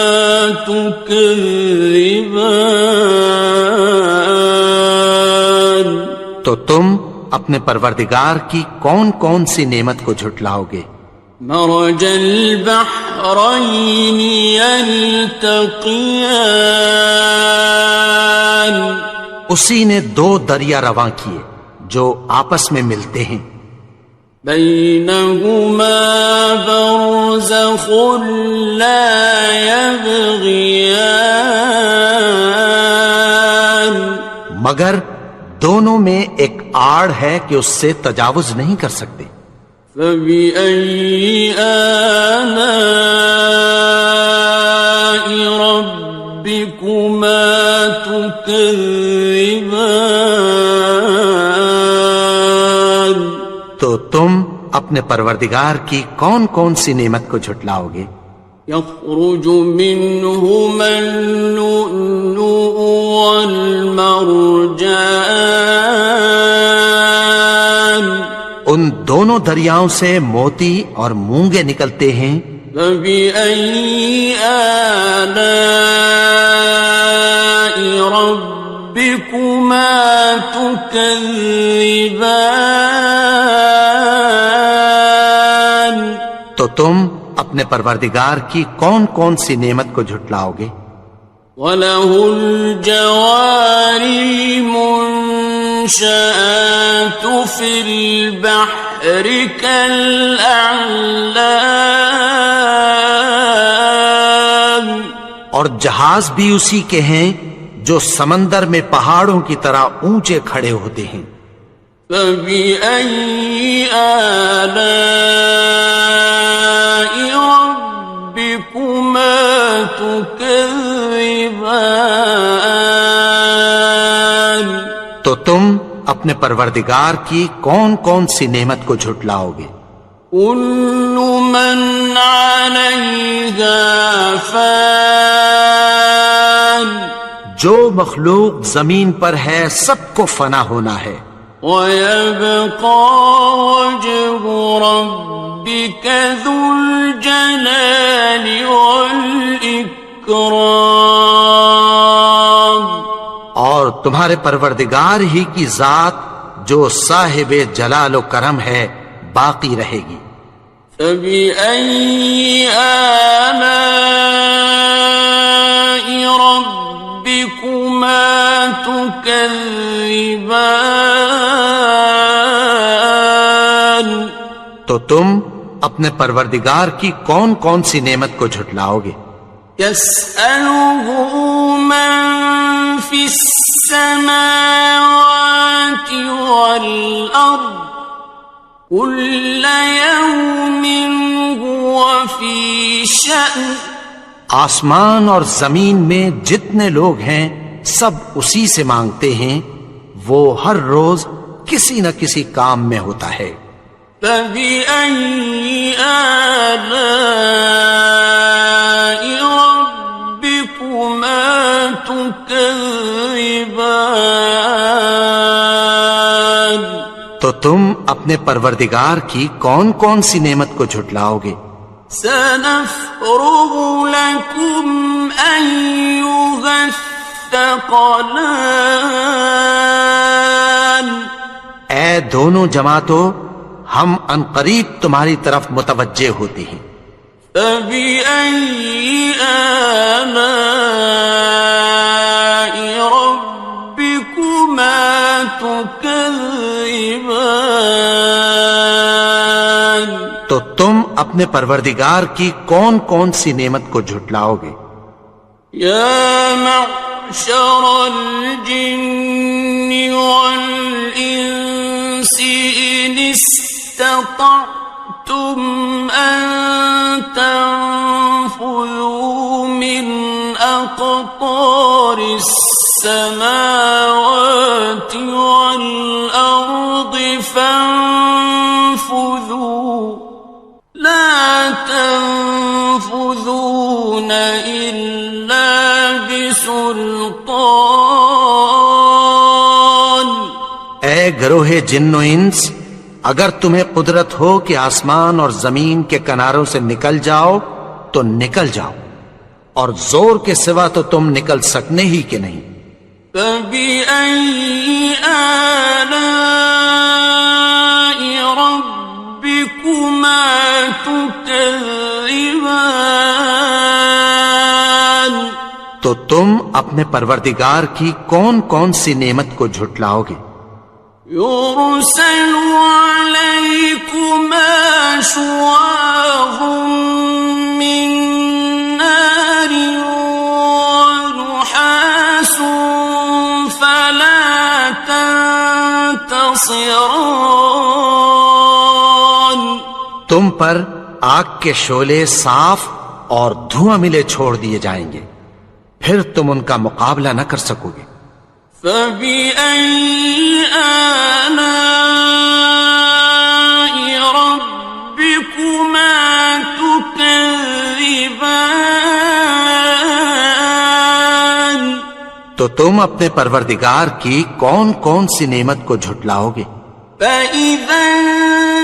تكذبان؟ تو تم اپنے پروردگار کی کون کون سی نعمت کو جھٹلاؤ گے؟ مرج البحرين يلتقيان، اسی نے دو دریا رواں کیے جو آپس میں ملتے ہیں، بينهما برزخ لا يبغيان، مگر دونوں میں ایک آڑ ہے کہ اس سے تجاوز نہیں کر سکتے۔ فبأي آلاء ربكما تكذبان؟ تو تم اپنے پروردگار کی کون کون سی نعمت کو جھٹلاؤ گے؟ يخرج منهما اللؤلؤ والمرجان، ان دونوں دریاؤں سے موتی اور مونگے نکلتے ہیں۔ فبأي آلاء ربكما تكذبان؟ تو تم اپنے پروردگار کی کون کون سی نعمت کو جھٹلاؤ گے؟ وَلَهُ الْجَوَارِ الْمُنشَآتُ فِي الْبَحْرِ كَالْأَعْلَامِ، اور جہاز بھی اسی کے ہیں جو سمندر میں پہاڑوں کی طرح اونچے کھڑے ہوتے ہیں۔ فَبِأَيِّ آلَاءِ رَبِّكُمَا تُكَذِّبَانِ؟ تو تم اپنے پروردگار کی کون کون سی نعمت کو جھٹلاؤ گے؟ كُلُّ مَنْ عَلَيْهَا فَانٍ، جو مخلوق زمین پر ہے سب کو فنا ہونا ہے، وَيَبْقَى وَجْهُ رَبِّكَ ذُو الْجَلَالِ وَالْإِكْرَامِ، اور تمہارے پروردگار ہی کی ذات جو صاحب جلال و کرم ہے باقی رہے گی۔ فَبِأَيِّ آلَاءِ رَبِّكُمَا تُكَذِّبَانِ؟ تو تم اپنے پروردگار کی کون کون سی نعمت کو جھٹلاؤ گے؟ يَسْأَلُهُ مَن فِي السَّمَاوَاتِ وَالْأَرْضِ كُلَّ يَوْمٍ هُوَ فِي شَأْنٍ، آسمان اور زمین میں جتنے لوگ ہیں سب اسی سے مانگتے ہیں، وہ ہر روز کسی نہ کسی کام میں ہوتا ہے۔ فَبِأَيِّ آلَاءِ رَبِّكُمَا تُكَذِّبَانِ؟ تو تم اپنے پروردگار کی کون کون سی نعمت کو جھٹلاؤ گے؟ سَنَفْرُغُ لَكُمْ أَيُّهَ الثَّقَلَانِ، اے دونوں جماعتوں، ہم عنقریب تمہاری طرف متوجہ ہوتے ہیں۔ فَبِأَيِّ آلَاءِ رَبِّكُمَا تُكَذِّبَانِ؟ تو تم اپنے پروردگار کی کون کون سی نعمت کو جھٹلاؤ گے؟ يَا مَعْشَرَ الْجِنِّ وَالْإِنسِ إِنِ اسْتَطَعْتُمْ أَن تَنفُذُوا مِنْ أَقْطَارِ السَّمَاوَاتِ وَالْأَرْضِ فَانفُذُوا لَا تَنفُذُونَ إِلَّا بِسُلْطَانٍ۔ اے گروہ جن و انس، اگر تمہیں قدرت ہو کہ آسمان اور زمین کے کناروں سے نکل جاؤ تو نکل جاؤ، اور زور کے سوا تو تم نکل سکنے ہی کہ نہیں۔ فَبِأَيِّ آلَاءِ رَبِّكُمَا تُكَذِّبَانِ، تو تم اپنے پروردگار کی کون کون سی نعمت کو جھٹلاؤ گے؟ يُرْسَلُ عَلَيْكُمَا شُوَاظٌ مِّن نَّارٍ وَنُحَاسٌ فَلَا تَنتَصِرَانِ، تم پر آگ کے شعلے صاف اور دھواں ملے چھوڑ دیے جائیں گے، پھر تم ان کا مقابلہ نہ کر سکو گے۔ فَبِأَيِّ آلَاءِ رَبِّكُمَا تُكَذِّبَانِ، تو تم اپنے پروردگار کی کون کون سی نعمت کو جھٹلاؤ گے؟ فَإِذَا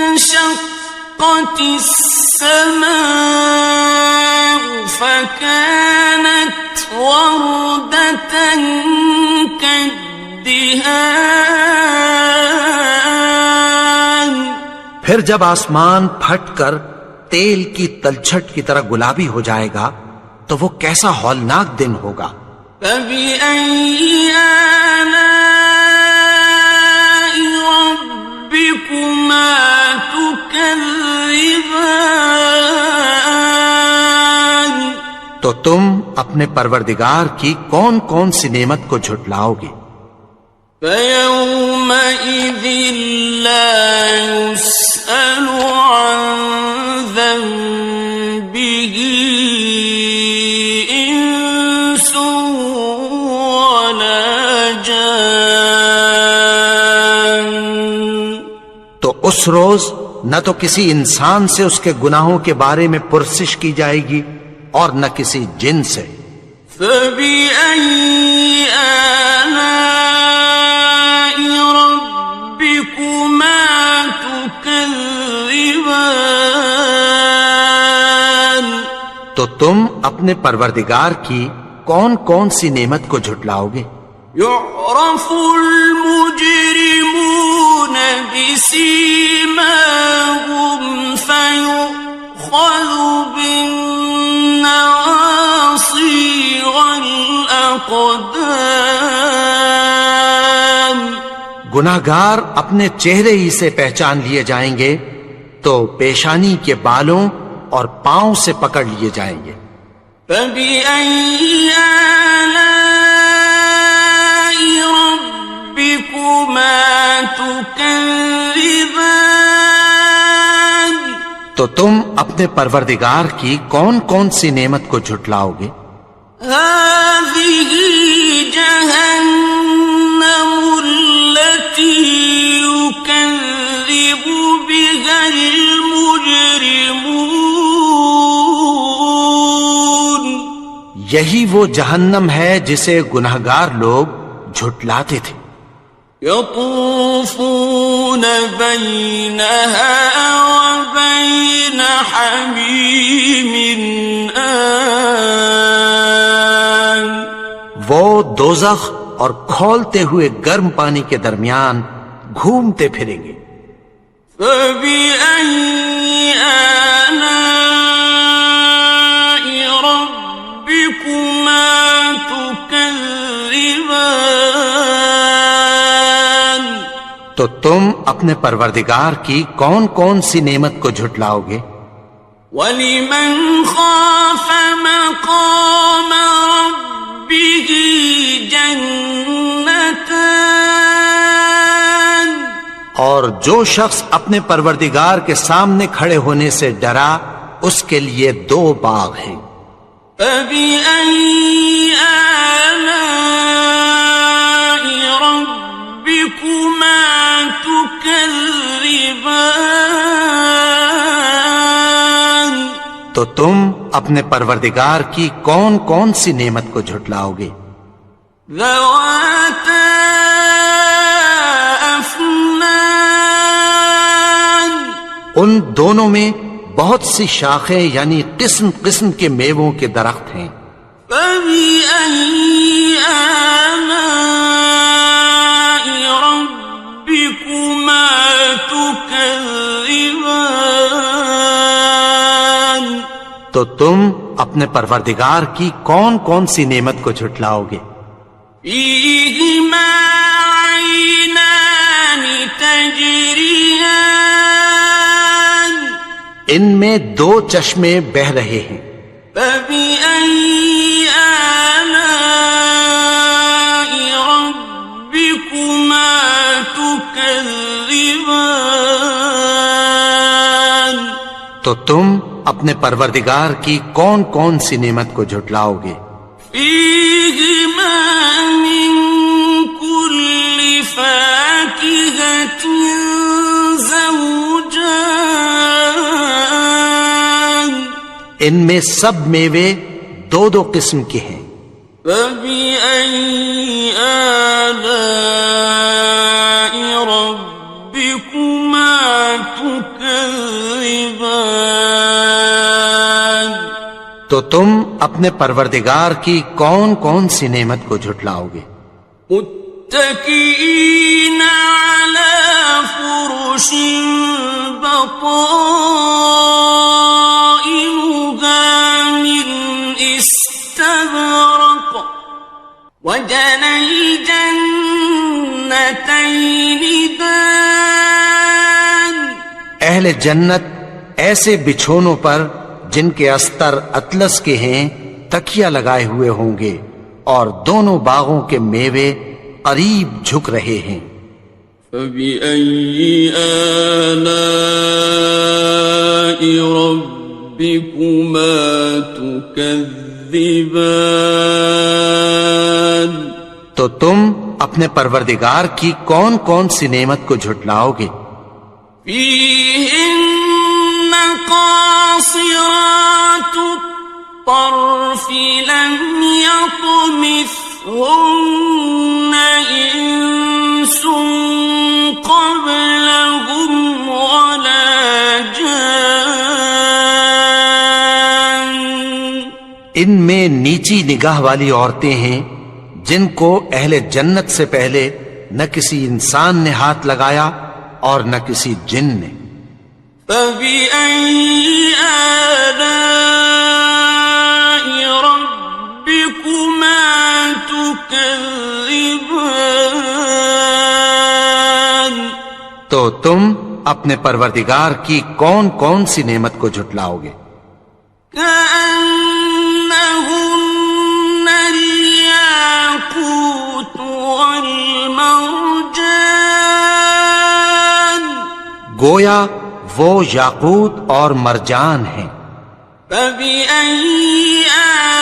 انشَقَّتِ السَّمَاءُ فَكَانَتْ وَرْدَةً كَالدِّهَانِ، پھر جب آسمان پھٹ کر تیل کی تلچھٹ کی طرح گلابی ہو جائے گا تو وہ کیسا ہولناک دن ہوگا۔ فَبِأَيِّ آلَاءِ رَبِّكُمَا تُكَذِّبَانِ، تو تم اپنے پروردگار کی کون کون سی نعمت کو جھٹلاؤ گے؟ فَيَوْمَئِذٍ لَا يُسْأَلُ عَنْ ذَنبِهِ إِنسٌ وَلَا جَانٌ، تو اس روز نہ تو کسی انسان سے اس کے گناہوں کے بارے میں پرسش کی جائے گی اور نہ کسی جن سے۔ فَبِأَيِّ آلَاءِ رَبِّكُمَا تُكَذِّبَانِ، تو تم اپنے پروردگار کی کون کون سی نعمت کو جھٹلاؤ گے؟ يُعْرَفُ الْمُجْرِمُونَ بِسِيمَاهُمْ فَيُؤْخَذُ بِالنَّوَاصِي وَالْأَقْدَامِ، گناہگار اپنے چہرے ہی سے پہچان لیے جائیں گے تو پیشانی کے بالوں اور پاؤں سے پکڑ لیے جائیں گے۔ فَبِأَيِّ آلَاءِ رَبِّكُمَا تُكَذِّبَانِ، تو تم اپنے پروردگار کی کون کون سی نعمت کو جھٹلاؤ گے؟ هَٰذِهِ جَهَنَّمُ الَّتِي يُكَذِّبُ بِهَا الْمُجْرِمُونَ، یہی وہ جہنم ہے جسے گناہگار لوگ جھٹلاتے تھے۔ يَطُوفُونَ بَيْنَهَا وَبَيْنَ حَمِيمٍ آنٍ، وہ دوزخ اور کھولتے ہوئے گرم پانی کے درمیان گھومتے پھریں گے۔ فَبِأَيِّ آلَاءِ رَبِّكُمَا تُكَذِّبَانِ، تو تم اپنے پروردگار کی کون کون سی نعمت کو جھٹلاؤ گے؟ وَلِمَنْ خَافَ مَقَامَ رَبِّهِ جَنَّتَانِ، اور جو شخص اپنے پروردگار کے سامنے کھڑے ہونے سے ڈرا اس کے لیے 2 باغ ہیں۔ فَبِأَيِّ آلَاءِ رَبِّكُمَا تُكَذِّبَانِ، تو تم اپنے پروردگار کی کون کون سی نعمت کو جھٹلاؤ گے؟ ذَوَاتَا أَفْنَانٍ أكنان ان دونوں میں بہت سی شاخیں یعنی قسم قسم کے میووں کے درخت ہیں. فبأي آلاء ربكما تكذبان تو تم اپنے پروردگار کی کون کون سی نعمت کو جھٹلاؤ گے؟ فيهما عينان تجريان ان میں دو چشمے بہ رہے ہیں. فبأي آلاء ربكما تكذبان تو تم اپنے پروردگار کی کون کون سی نعمت کو جھٹلاؤ گے؟ فيهما من كل فاكهة زوجان ان میں سب میوے دو دو قسم کے ہیں. فبأي آلاء ربكما تكذبان تو تم اپنے پروردگار کی کون کون سی نعمت کو جھٹلاؤ گے؟ متكئين على فرش بطائنها من استبرق وجنى الجنتين دان اہل جنت ایسے بچھونوں پر جن کے استر اطلس کے ہیں تکیہ لگائے ہوئے ہوں گے اور دونوں باغوں کے میوے قریب جھک رہے ہیں. فبأي آلاء ربكما تكذبان تو تم اپنے پروردگار کی کون کون سی نعمت کو جھٹلاؤ گے؟ فيهن قاصرات الطرف لم يطمثهن إنس قبلهم ولا جان ان میں نیچی نگاہ والی عورتیں ہیں جن کو اہل جنت سے پہلے نہ کسی انسان نے ہاتھ لگایا اور نہ کسی جن نے. فبأي آلاء ربكما تكذبان تو تم اپنے پروردگار کی کون کون سی نعمت کو جھٹلاؤ گے؟ كأنهن الياقوت والمرجان گویا وہ یاقوت اور مرجان ہیں. فبأي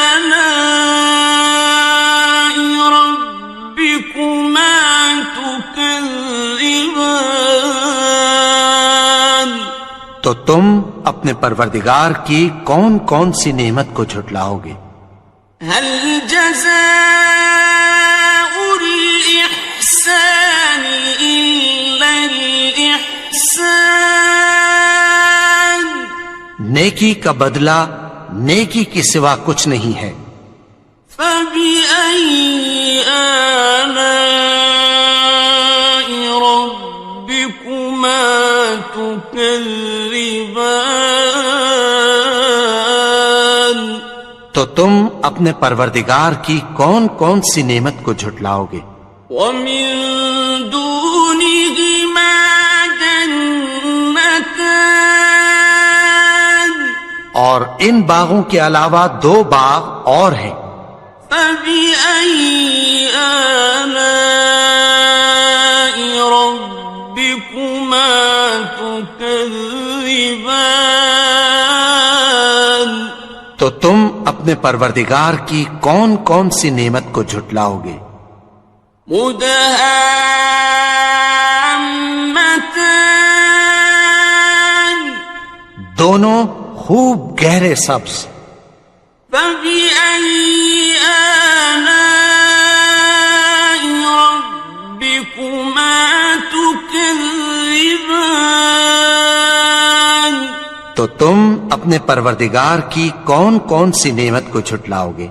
آلاء ربكما تكذبان تو تم اپنے پروردگار کی کون کون سی نعمت کو جھٹلاؤ گے؟ هل جزاء الإحسان إلا الإحسان نیکی کا بدلہ نیکی کے سوا کچھ نہیں ہے. فبأي آلاء ربكما تكذبان تو تم اپنے پروردگار کی کون کون سی نعمت کو جھٹلاؤ گے؟ ومن دونهما جنتان اور ان باغوں کے علاوہ دو باغ اور ہیں. فبأي آلاء ربكما تكذبان تو تم اپنے پروردگار کی کون کون سی نعمت کو جھٹلاؤ گے؟ مدهامتان دونوں خوب گہرے سبز. فبأي آلاء ربكما تكذبان تو تم اپنے پروردگار کی کون کون سی نعمت کو جھٹلاؤ گے؟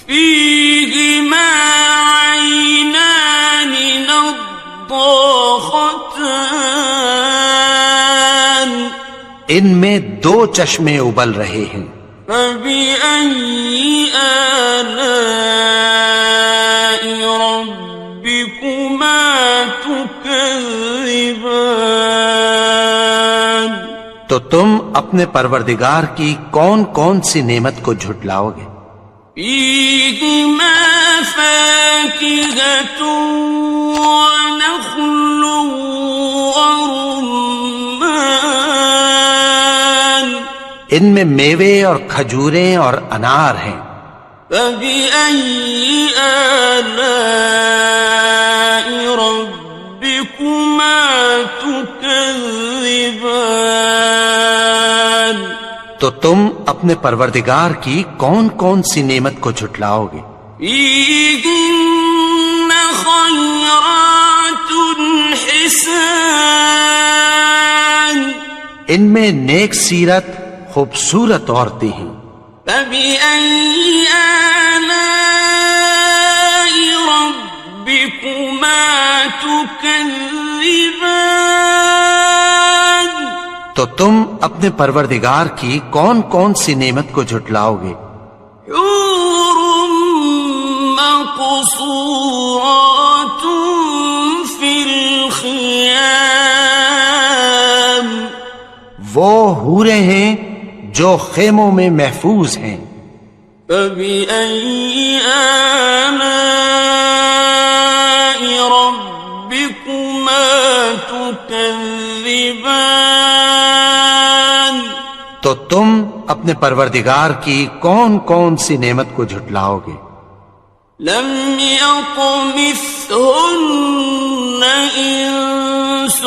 فيهما عينان نضاختان ان میں دو چشمے ابل رہے ہیں، فبأي آلاء ربكما تكذبان تو تم اپنے پروردگار کی کون کون سی نعمت کو جھٹلاؤ گے؟ فيهما فاكهة ونخل ورمان ان میں میوے اور کھجوریں اور انار ہیں، فبأي آلاء ربكما تكذبان تو تم اپنے پروردگار کی کون کون سی نعمت کو جھٹلاؤ گے؟ فيهن خيرات حسان ان میں نیک سیرت خوبصورت عورتیں ہیں، فبأي آلاء ربكما تكذبان تو تم اپنے پروردگار کی کون کون سی نعمت کو جھٹلاؤ گے؟ حور مقصورات في الخيام وہ حوریں ہیں جو خیموں میں محفوظ ہیں، فبأي آلاء ربكما تكذبان تو تم اپنے پروردگار کی کون کون سی نعمت کو جھٹلاؤ گے؟ لم يطمثهن إنس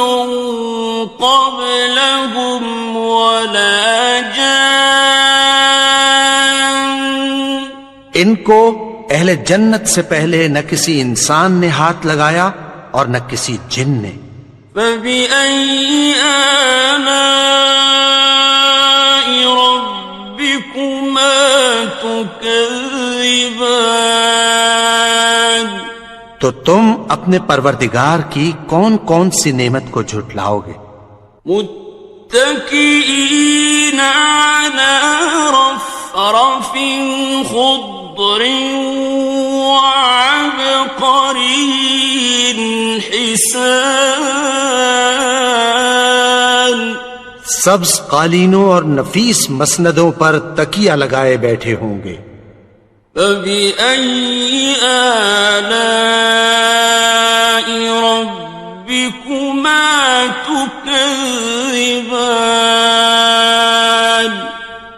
قبلهم ولا جان ان کو اہل جنت سے پہلے نہ کسی انسان نے ہاتھ لگایا اور نہ کسی جن نے، فبأي آلاء ربكما تكذبان تو تم اپنے پروردگار کی کون کون سی نعمت کو جھٹلاؤ گے؟ متكئين على رفرف خضر وعبقري حسان سبز قالینوں اور نفیس مسندوں پر تکیہ لگائے بیٹھے ہوں گے، فبأي آلاء ربكما تكذبان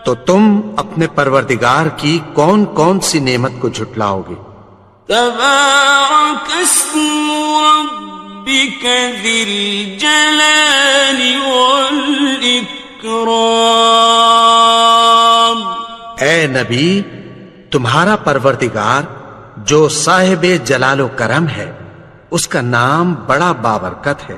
تو تم اپنے پروردگار کی کون کون سی نعمت کو جھٹلاؤ گے؟ تبارك اسم ربك ذي الجلال والإكرام اے نبی، تمہارا پروردگار جو صاحب جلال و کرم ہے، اس کا نام بڑا بابرکت ہے۔